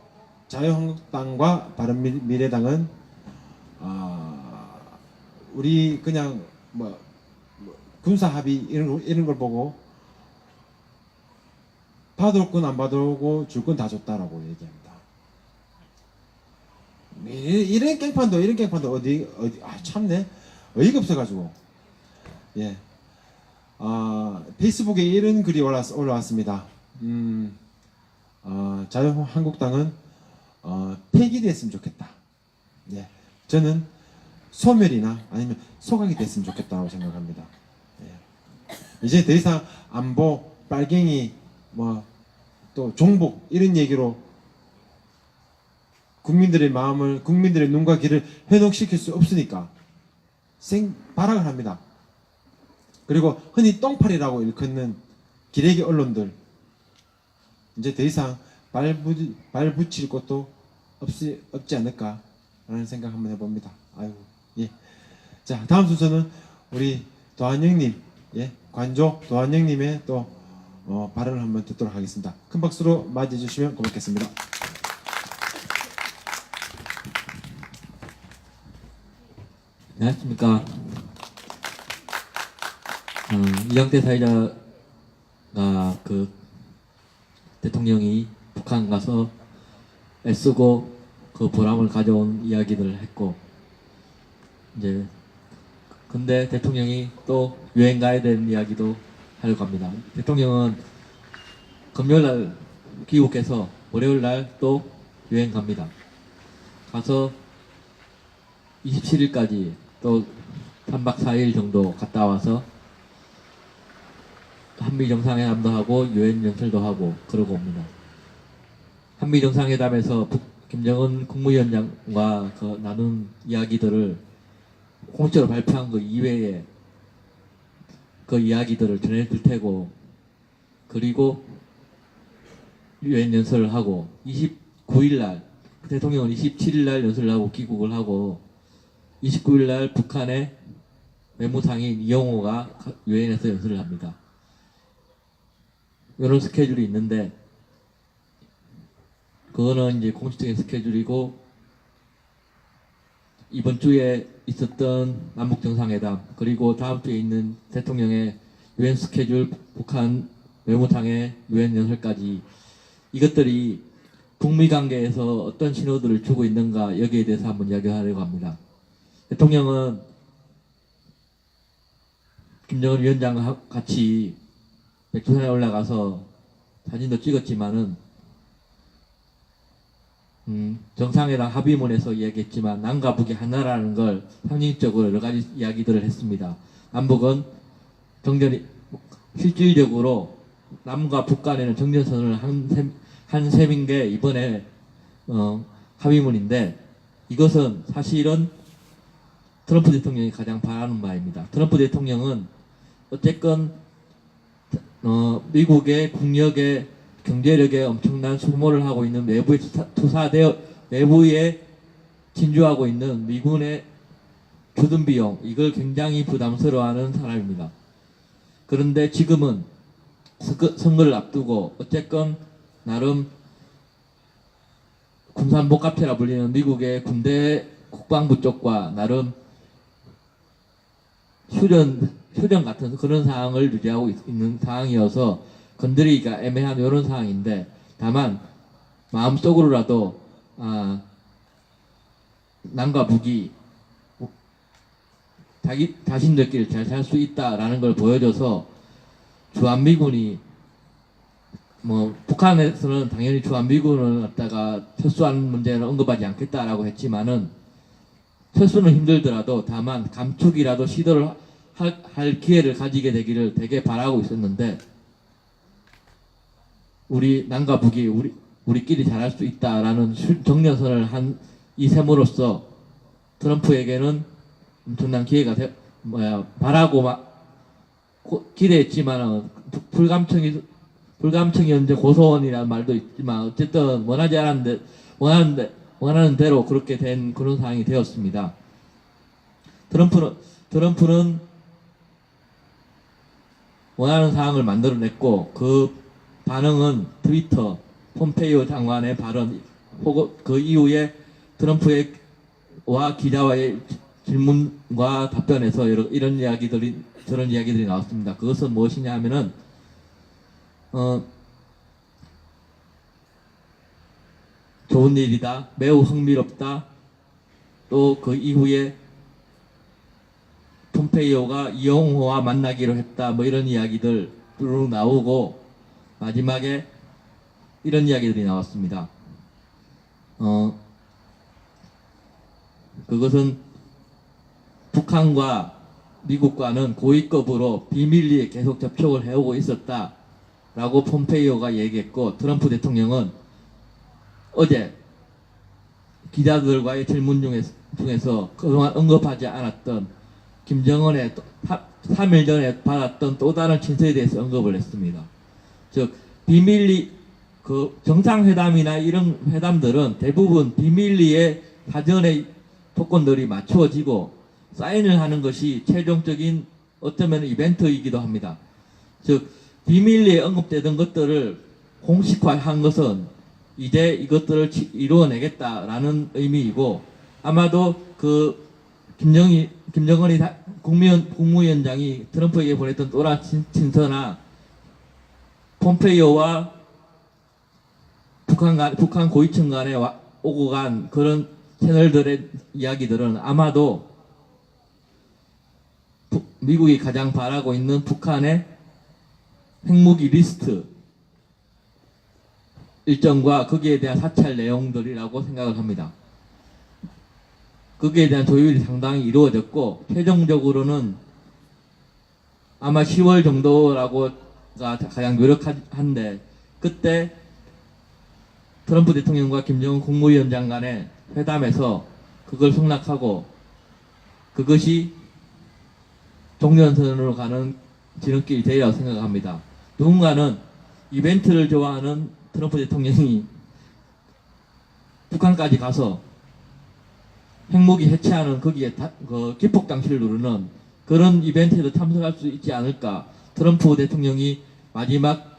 자유한국당과 바른미래당은 우리 그냥 군사 합의 이런 걸 보고 받을 건 안 받고 줄 건 다 줬다라고 얘기합니다. 이런 깽판도 어디 참네, 어이가 없어가지고. 예. 페이스북에 이런 글이 올라왔습니다. 자유한국당은 폐기됐으면 좋겠다. 예. 저는 소멸이나 아니면 소각이 됐으면 좋겠다고 생각합니다. 예. 이제 더 이상 안보, 빨갱이, 또 종북 이런 얘기로 국민들의 마음을, 국민들의 눈과 귀를 현혹시킬 수 없으니까 발악을 합니다. 그리고 흔히 똥파리라고 일컫는 기레기 언론들, 이제 더 이상 발붙일 것도 없지 않을까라는 생각 한번 해봅니다. 아이고, 예. 자, 다음 순서는 우리 도한영님, 예, 관조 도한영님의 또 발언을 한번 듣도록 하겠습니다. 큰 박수로 맞이해 주시면 고맙겠습니다. 안녕하십니까. 이영대 사회자가 그 대통령이 북한 가서 애쓰고 그 보람을 가져온 이야기들을 했고, 이제 근데 대통령이 또 여행 가야 되는 이야기도 하려고 합니다. 대통령은 금요일날 귀국해서 월요일날 또 여행 갑니다. 가서 27일까지 또 3박 4일 정도 갔다 와서 한미 정상회담도 하고 유엔 연설도 하고 그러고 옵니다. 한미 정상회담에서 김정은 국무위원장과 그 나눈 이야기들을 공식적으로 발표한 거 이외에 그 이야기들을 전해줄 테고, 그리고 유엔 연설을 하고 29일날 대통령은 27일날 연설을 하고 귀국을 하고 29일날 북한의 외무상인 이영호가 유엔에서 연설을 합니다. 이런 스케줄이 있는데, 그거는 이제 공식적인 스케줄이고, 이번 주에 있었던 남북 정상회담, 그리고 다음 주에 있는 대통령의 유엔 스케줄, 북한 외무상의 유엔 연설까지, 이것들이 북미 관계에서 어떤 신호들을 주고 있는가, 여기에 대해서 한번 이야기하려고 합니다. 대통령은 김정은 위원장과 같이 백두산에 올라가서 사진도 찍었지만은 정상회담 합의문에서 이야기했지만 남과 북이 하나라는 걸 상징적으로 여러 가지 이야기들을 했습니다. 남북은 실질적으로 남과 북 간에는 정전선을 한 셈인 게 이번에 합의문인데, 이것은 사실은 트럼프 대통령이 가장 바라는 바입니다. 트럼프 대통령은 어쨌건 미국의 국력에, 경제력에 엄청난 소모를 하고 있는 외부에 진주하고 있는 미군의 주둔 비용, 이걸 굉장히 부담스러워하는 사람입니다. 그런데 지금은 선거를 앞두고 어쨌건 나름 군산복합체라 불리는 미국의 군대 국방부 쪽과 나름 휴전 같은 그런 상황을 유지하고 있는 상황이어서 건드리기가 애매한 이런 상황인데, 다만 마음속으로라도 남과 북이 자신들끼리 잘 살 수 있다라는 걸 보여줘서 주한미군이 뭐 북한에서는 당연히 주한미군을 갖다가 철수하는 문제는 언급하지 않겠다라고 했지만은 철수는 힘들더라도 다만 감축이라도 시도를 할 기회를 가지게 되기를 되게 바라고 있었는데, 우리 남과 북이 우리끼리 잘할 수 있다라는 정려선을 한 이 셈으로써 트럼프에게는 엄청난 기회가 바라고 기대했지만 불감청이 언제 고소원이라는 말도 있지만 어쨌든 원하는 대로 그렇게 된 그런 상황이 되었습니다. 트럼프는 원하는 상황을 만들어냈고, 그 반응은 트위터 폼페이오 장관의 발언 혹은 그 이후에 트럼프와 기자와의 질문과 답변에서 저런 이야기들이 나왔습니다. 그것은 무엇이냐 하면은 좋은 일이다, 매우 흥미롭다, 또 그 이후에 폼페이오가 이용호와 만나기로 했다, 뭐 이런 이야기들 쭉 나오고 마지막에 이런 이야기들이 나왔습니다. 그것은 북한과 미국과는 고위급으로 비밀리에 계속 접촉을 해오고 있었다라고 폼페이오가 얘기했고, 트럼프 대통령은 어제 기자들과의 질문 중에서 그동안 언급하지 않았던 김정은의 3일 전에 받았던 또 다른 친서에 대해서 언급을 했습니다. 즉 그 정상회담이나 이런 회담들은 대부분 비밀리에 사전에 조건들이 맞추어지고 사인을 하는 것이 최종적인 어쩌면 이벤트이기도 합니다. 즉 비밀리에 언급되던 것들을 공식화한 것은 이제 이것들을 이루어내겠다라는 의미이고, 아마도 그 김정은이 국무위원장이 트럼프에게 보냈던 또한 친서나 폼페이오와 북한 고위층 간에 오고 간 그런 채널들의 이야기들은 아마도 미국이 가장 바라고 있는 북한의 핵무기 리스트 일정과 거기에 대한 사찰 내용들이라고 생각을 합니다. 거기에 대한 조율이 상당히 이루어졌고, 최종적으로는 아마 10월 정도라고가 가장 유력한데, 그때 트럼프 대통령과 김정은 국무위원장 간의 회담에서 그걸 승낙하고 그것이 종전선언으로 가는 지름길이 되리라고 생각합니다. 누군가는 이벤트를 좋아하는 트럼프 대통령이 북한까지 가서 핵무기 해체하는 거기에 그 기폭 장치를 누르는 그런 이벤트에도 참석할 수 있지 않을까. 트럼프 대통령이 마지막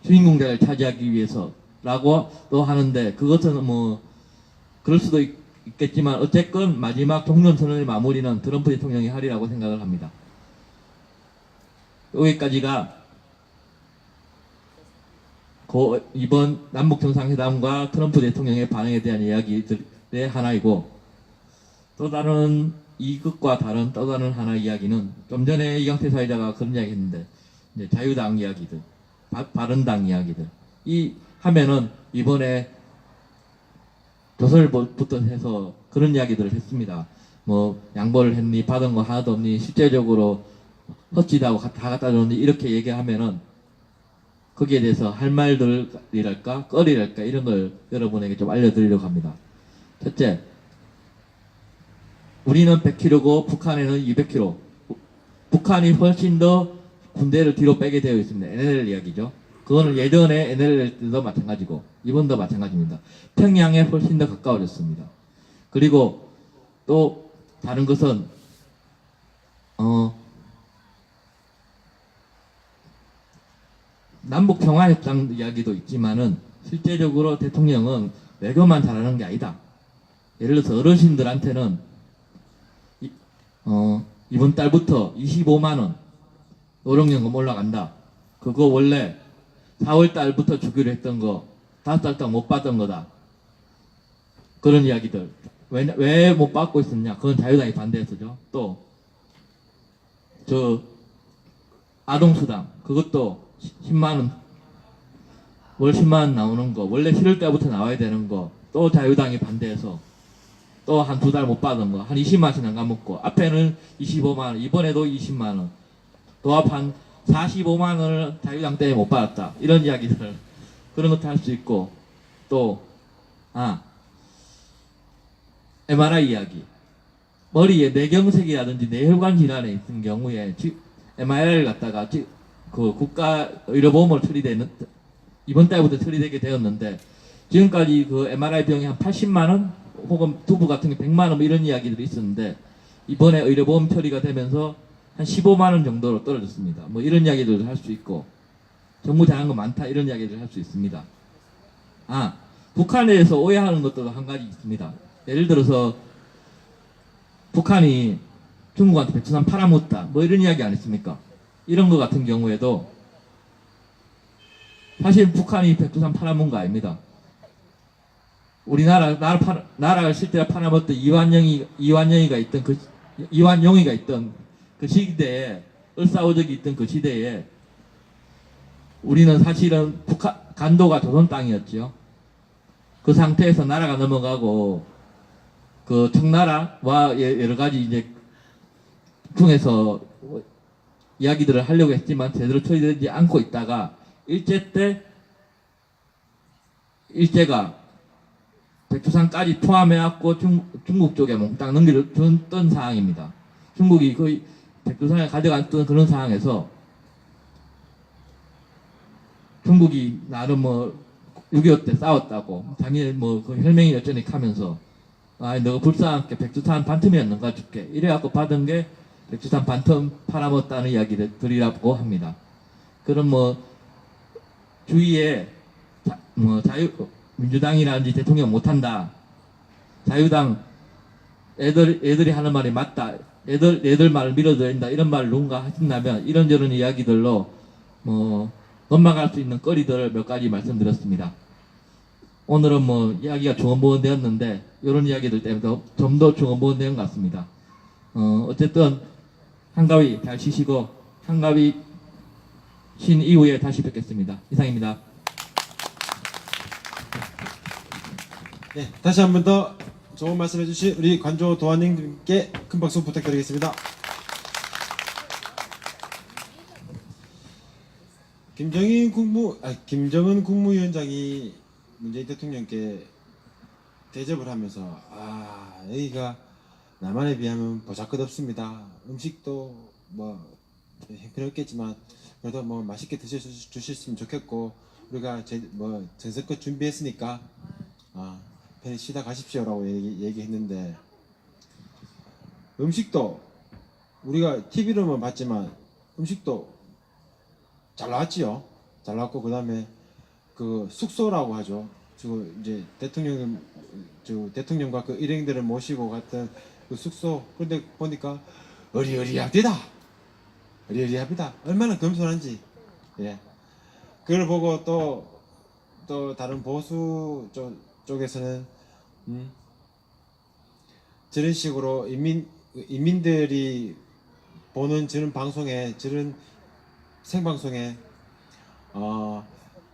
주인공 자리를 차지하기 위해서라고 또 하는데, 그것은 뭐 그럴 수도 있겠지만 어쨌건 마지막 종전선언의 마무리는 트럼프 대통령이 하리라고 생각을 합니다. 여기까지가 이번 남북 정상회담과 트럼프 대통령의 반응에 대한 이야기들의 하나이고, 또 다른 이것과 다른 또 다른 하나 이야기는 좀 전에 이강태 사회자가 그런 이야기 했는데, 이제 자유당 이야기들, 바른당 이야기들 이 하면은 이번에 조선일보부터 해서 그런 이야기들을 했습니다. 뭐 양보를 했니, 받은 거 하나도 없니, 실제적으로 헛짓하고 다 갖다 줬니, 이렇게 얘기하면은 거기에 대해서 할 말들이랄까 거리랄까 이런 걸 여러분에게 좀 알려드리려고 합니다. 첫째, 우리는 100km고 북한에는 200km. 북한이 훨씬 더 군대를 뒤로 빼게 되어 있습니다. NLL 이야기죠. 그거는 예전에 NLL 때도 마찬가지고 이번도 마찬가지입니다. 평양에 훨씬 더 가까워졌습니다. 그리고 또 다른 것은 평화협상 이야기도 있지만은 실제적으로 대통령은 외교만 잘하는 게 아니다. 예를 들어서 어르신들한테는 이번 달부터 25만 원 노령연금 올라간다. 그거 원래 4월 달부터 주기로 했던 거 5달 동안 못 받던 거다. 그런 이야기들. 왜 못 받고 있었냐? 그건 자유당이 반대했었죠. 또 아동수당 그것도 10만 원 월 10만 원 나오는 거 원래 7월 달부터 나와야 되는 거 또 자유당이 반대해서 또 한 2달 못 받은 거 한 20만 원씩 안 까먹고 앞에는 25만 원 이번에도 20만 원 도합 한 45만 원을 자유당 때문에 못 받았다 이런 이야기들 그런 것도 할 수 있고 또 MRI 이야기 머리에 뇌경색이라든지 뇌혈관 질환에 있는 경우에 MRI를 갖다가 그 국가 의료보험으로 처리되는 이번 달부터 처리되게 되었는데 지금까지 그 MRI 비용이 한 80만 원 혹은 두부 같은 게 100만 원 이런 이야기들이 있었는데 이번에 의료보험 처리가 되면서 한 15만 원 정도로 떨어졌습니다. 뭐 이런 이야기들도 할 수 있고 정부 잘한 거 많다 이런 이야기를 할 수 있습니다. 북한에 대해서 오해하는 것도 한 가지 있습니다. 예를 들어서 북한이 중국한테 백두산 팔아먹었다 뭐 이런 이야기 안 했습니까? 이런 거 같은 경우에도 사실 북한이 백두산 팔아먹은 거 아닙니다. 나라를 실제로 팔아먹었던 이완용이가 있던 그 시대에 을사오적이 있던 그 시대에 우리는 사실은 간도가 조선 땅이었죠. 그 상태에서 나라가 넘어가고 그 청나라와 여러 가지 이제 통해서 이야기들을 하려고 했지만 제대로 처리되지 않고 있다가 일제 때 일제가 백두산까지 포함해갖고 중국 쪽에 몽땅 넘겨줬던 상황입니다. 중국이 거의 백두산을 가져갔던 그런 상황에서 중국이 나름 6.25 때 싸웠다고 자기네 그 혈맹이 어쩌니 하면서 너가 불쌍하게 백두산 반틈이었는가 줄게 이래갖고 받은 게 백두산 반틈 팔아먹었다는 이야기를 드리라고 합니다. 그럼 주위에 민주당이라든지 대통령 못한다. 자유당 애들이 하는 말이 맞다. 애들 말을 밀어줘야 된다. 이런 말을 누군가 하신다면 이런저런 이야기들로 넘어갈 수 있는 거리들을 몇 가지 말씀드렸습니다. 오늘은 이야기가 중언부언되었는데 이런 이야기들 때문에 좀 더 중언부언된 것 같습니다. 어쨌든 한가위 잘 쉬시고 한가위 쉰 이후에 다시 뵙겠습니다. 이상입니다. 네, 다시 한 번 더 좋은 말씀 해주신 우리 관조 도안님께 큰 박수 부탁드리겠습니다. 김정은 국무위원장이 문재인 대통령께 대접을 하면서 여기가 남한에 비하면 보잘것없습니다. 음식도 형편없겠지만 그래도 맛있게 드셔주셨으면 좋겠고 우리가 정성껏 준비했으니까 편히 쉬다 가십시오라고 얘기했는데 음식도 우리가 TV로만 봤지만 음식도 잘 나왔지요. 잘 나왔고 그다음에 그 숙소라고 하죠. 이제 대통령과 그 일행들을 모시고 갔던 그 숙소 그런데 보니까 어리어리합니다. 얼마나 겸손한지. 예. 그걸 보고 또 다른 보수 쪽에서는 저런 식으로 인민들이 보는 저런 방송에 저런 생방송에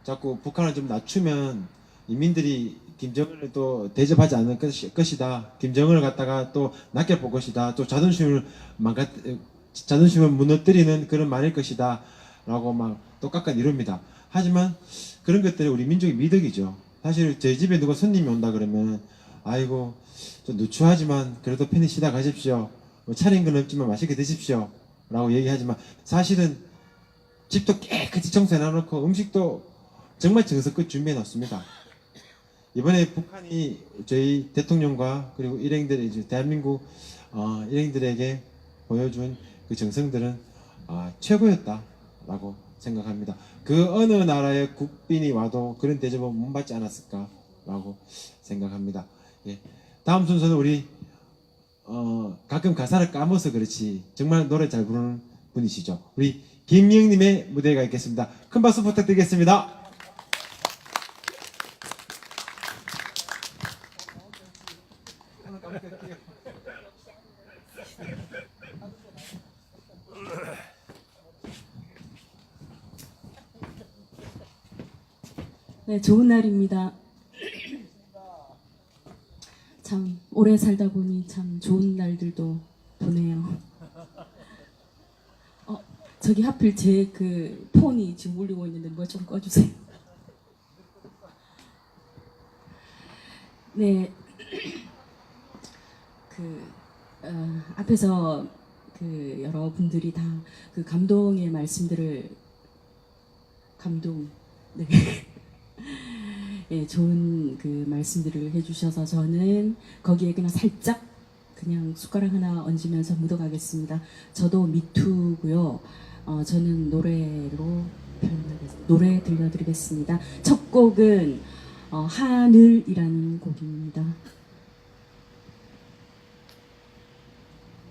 자꾸 북한을 좀 낮추면 인민들이 김정은을 또 대접하지 않을 것이다. 김정은을 갖다가 또 낮게 볼 것이다. 또 자존심을 무너뜨리는 그런 말일 것이다. 라고 또 깎아 이룹니다. 하지만 그런 것들이 우리 민족의 미덕이죠. 사실 저희 집에 누가 손님이 온다 그러면 아이고 좀 누추하지만 그래도 편히 쉬다 가십시오. 차린 건 없지만 맛있게 드십시오. 라고 얘기하지만 사실은 집도 깨끗이 청소해 놔놓고 음식도 정말 정성껏 준비해 놨습니다. 이번에 북한이 저희 대통령과 그리고 일행들 이제 대한민국 일행들에게 보여준 그 정성들은 최고였다라고 생각합니다. 그 어느 나라의 국빈이 와도 그런 대접은 못 받지 않았을까라고 생각합니다. 예. 다음 순서는 우리 가끔 가사를 까먹어서 그렇지 정말 노래 잘 부르는 분이시죠. 우리 김미영님의 무대가 있겠습니다. 큰 박수 부탁드리겠습니다. 네, 좋은 날입니다. 참 오래 살다 보니 참 좋은 날들도 보네요. 저기 하필 제 그 폰이 지금 울리고 있는데 뭐 좀 꺼주세요. 네, 앞에서 여러분들이 다 그 감동의 말씀들을 네. 예, 좋은 그 말씀들을 해주셔서 저는 거기에 그냥 살짝 그냥 숟가락 하나 얹으면서 묻어가겠습니다. 저도 미투고요. 저는 노래 들려드리겠습니다. 첫 곡은 하늘이라는 곡입니다.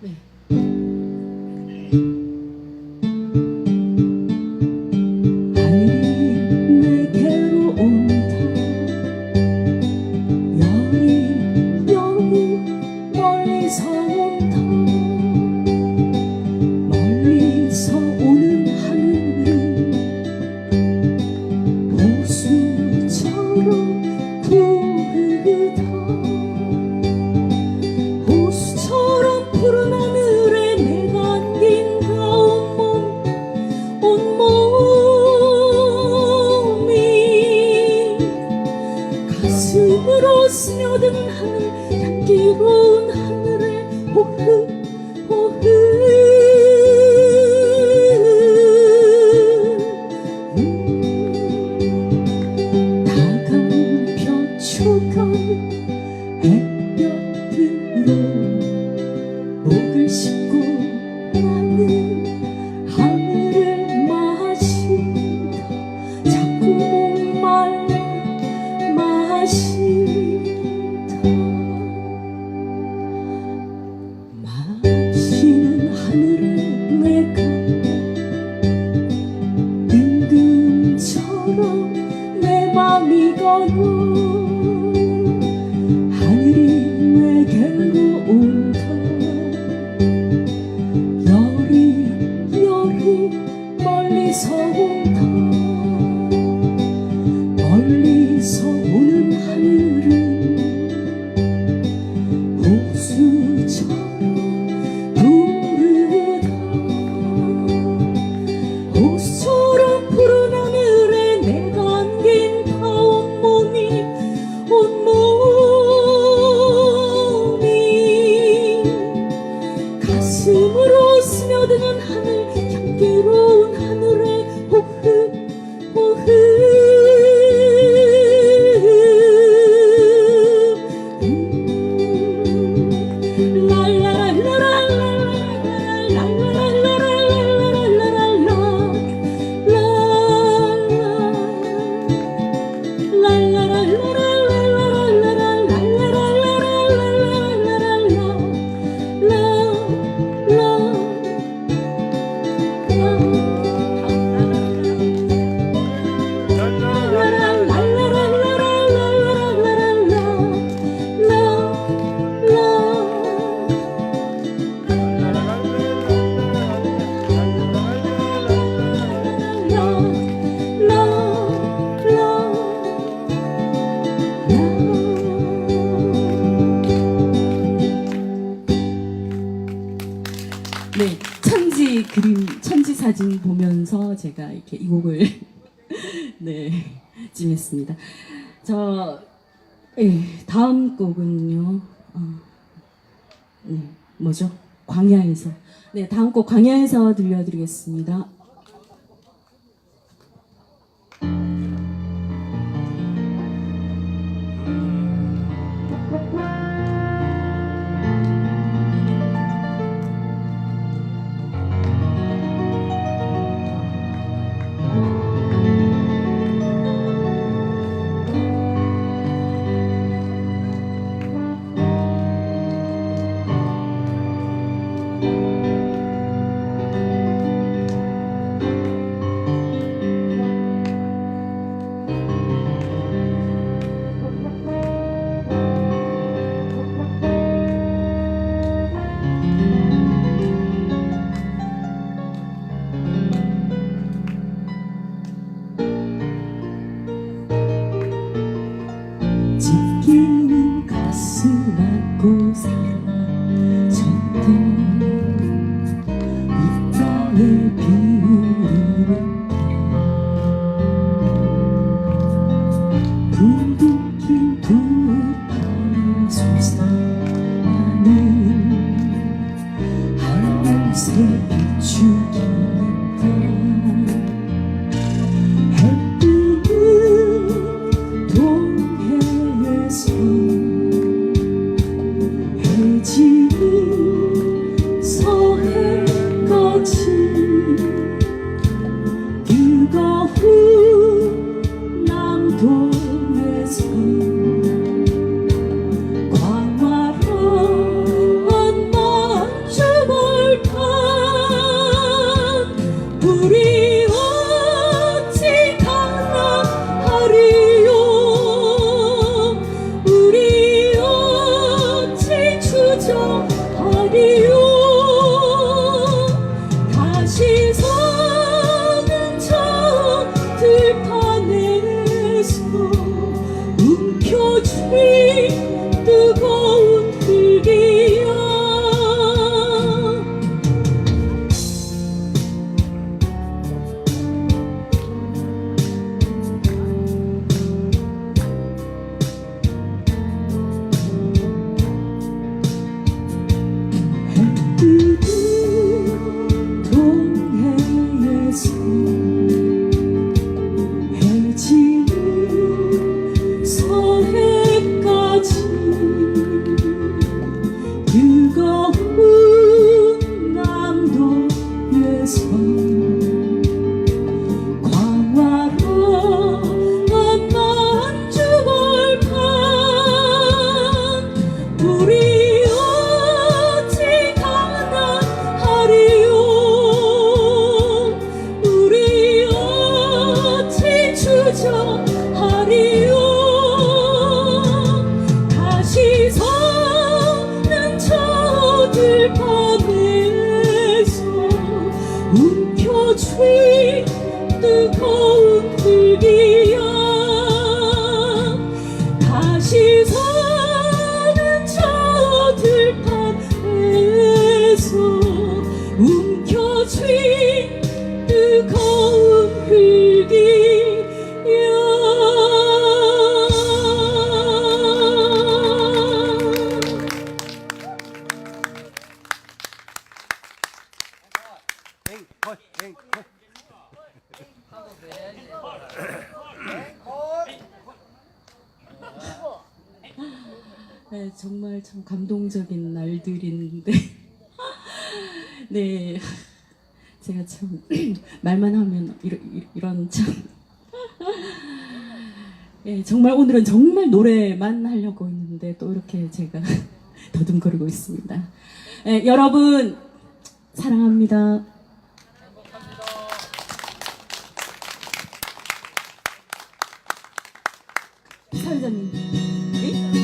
네. 가슴으로 스며드는 하늘 향기로운 하늘에 호흡 다가온 벼초가 햇볕으로 목을 씻고 나는 하늘을 마신다. 자꾸 목말라 마시는 하늘에 내가 뜬금처럼 내 맘이 걸어 하늘이 내게로 온다. 열이 멀리서 온다. 멀리서 오는 하늘은 호수처럼 푸르다. 호수처럼 푸른 하늘에 내가 안긴 다 온몸이 가슴으로 스며드는 하늘 향기로운 하늘에 호흡 네, 천지 사진 보면서 제가 이렇게 이 곡을 네, 찜했습니다. 다음 곡은요. 뭐죠? 광야에서. 네, 다음 곡 광야에서 들려드리겠습니다. 밤새 비추기니까 햇빛은 동해에서 해지는 서해까지 뜨거운 남동에서 광활한 만주벌판 불이 어찌 가나하리요 우리 어찌 주저하리요 다시 서는 저 들판에서 움켜쥔 뜨거운 불기야 햇빛은 동해에서 해지는 서해까지 뜨거운 남도에서 광활한 만주벌판 불이 어찌 가나하리요 우리 어찌 주저하리요 다시 서는 저 들판에서 움켜쥔 뜨거운 불기야 다시 서는 저 들판에서 움켜쥔 뜨거운 불기야 네, 정말 참 감동적인 날들인데 네 제가 참 말만 하면 이런 참 네, 정말 오늘은 정말 노래만 하려고 했는데 또 이렇게 제가 더듬거리고 있습니다. 네, 여러분 사랑합니다. 사회자님. 네?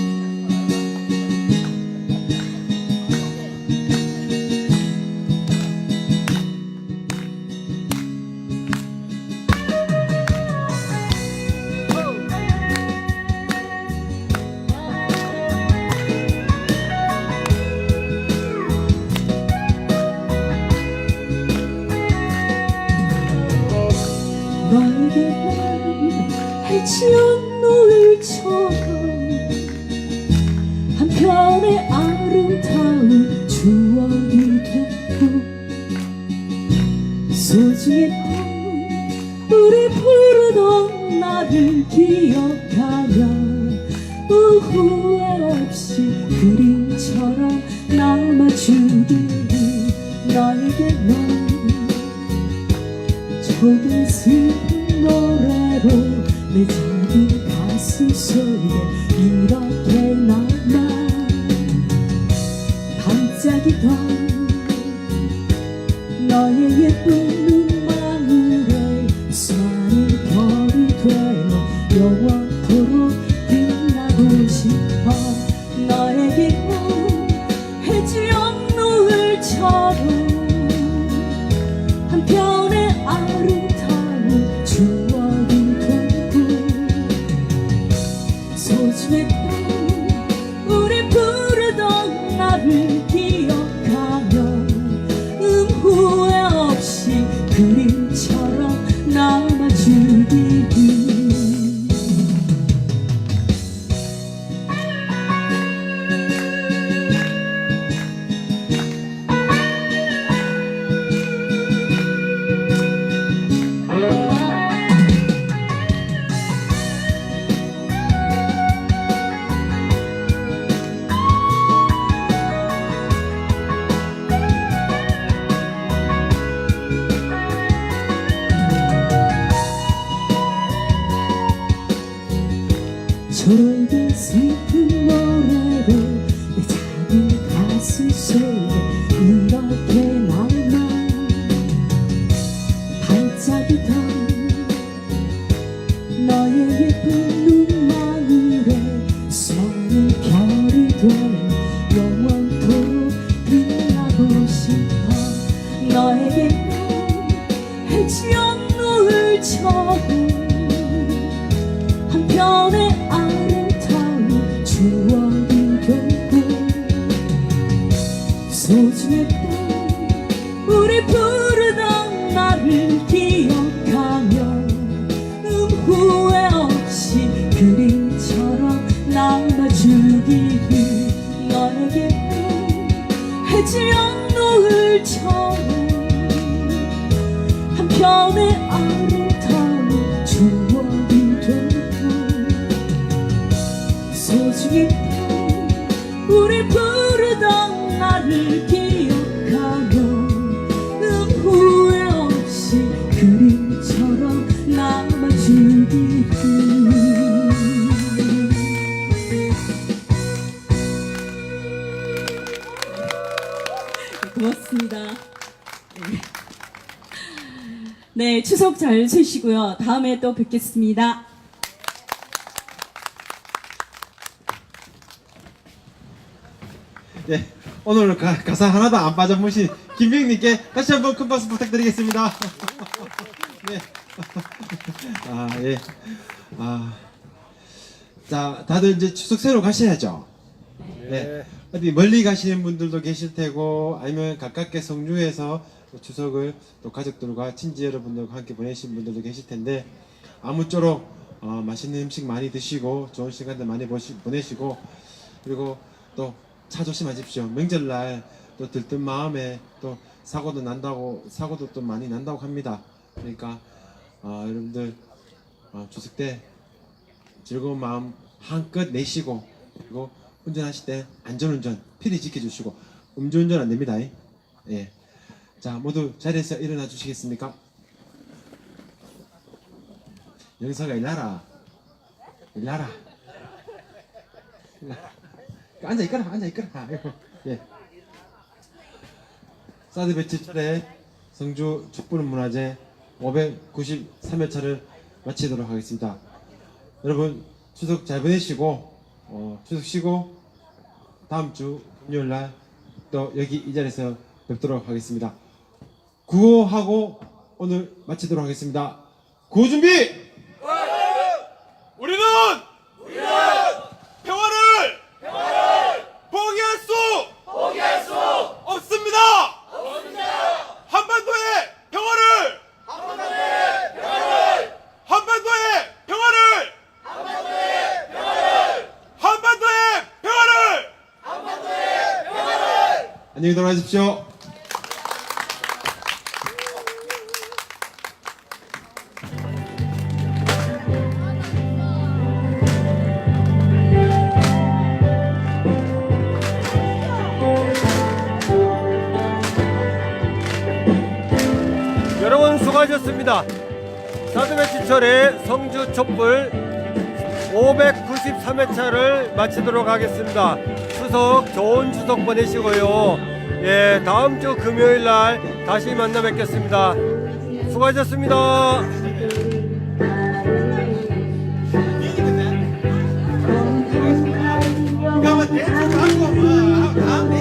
너에게만 해지운 노을처럼 한편의 아름다운 추억이 됐고 소중했던 우리 부르던 나를 기억하며 후회 없이 그림처럼 남아주길 너에게만 조금 슬픈 노래로 내 작은 가슴 속에 이렇게 남아 반짝이던 너의 예쁜 눈망울에 수많은 별이 되어 영원토록 빛나고 싶어 너에게만 해지연 노을처럼 한편의 아름다운 추억이 되고 소중했던 우리 부르던 나를 기억하며 후회 없이 그림처럼 남아주길 초록의 슬픈 노래로 내 작은 가슴 속에 이렇게 남아 반짝이던 너의 예쁜 눈망울에 서는 별이 돼 영원토록 빛나고 싶어. 너에게 난 해지연 노을처럼 한편의 아름다운 추억이 되고 소중했던 우리 부르던 나를 기억하며 후회 없이 그림처럼 남아주기를. 너에게 해지연 노을처럼 한편의 아름다운 추억이 되고 소중했던 우리 부르던 나를 기억하며 후회 없이 그림처럼 남아주기를. 고맙습니다. 네, 추석 잘 쉬시고요. 다음에 또 뵙겠습니다. 네, 오늘 가사 하나도 안 빠져보신 김병님께 다시 한번 큰 박수 부탁드리겠습니다. 네. 아, 예. 자, 다들 이제 추석 새로 가셔야죠. 네. 어디 멀리 가시는 분들도 계실 테고, 아니면 가깝게 성주에서 또 추석을 또 가족들과 친지 여러분들과 함께 보내신 분들도 계실 텐데, 아무쪼록 맛있는 음식 많이 드시고 좋은 시간들 많이 보내시고, 그리고 또 차 조심하십시오. 명절날 또 들뜬 마음에 또 사고도 또 많이 난다고 합니다. 그러니까 여러분들 추석 때 즐거운 마음 한껏 내시고, 그리고 운전하실 때 안전운전 필히 지켜주시고, 음주운전 안 됩니다. 예. 자, 모두 자리에서 일어나 주시겠습니까? 영서가 일나라. 앉아 있거라. 예. 사드 배치철의 성주 촛불문화제 593회차를 마치도록 하겠습니다. 여러분 추석 잘 보내시고 추석 쉬고 다음 주 금요일날 또 여기 이 자리에서 뵙도록 하겠습니다. 구호하고 오늘 마치도록 하겠습니다. 구호 준비! 우리는 평화를 포기할 수 없습니다. 한반도의 평화를 안녕히 돌아가십시오. 여러분 수고하셨습니다. 사드배치철의 성주 촛불 593회차를 마치도록 하겠습니다. 추석 좋은 추석 보내시고요. 예, 다음 주 금요일 날 다시 만나 뵙겠습니다. 수고하셨습니다. 그러면 대충 하고 다음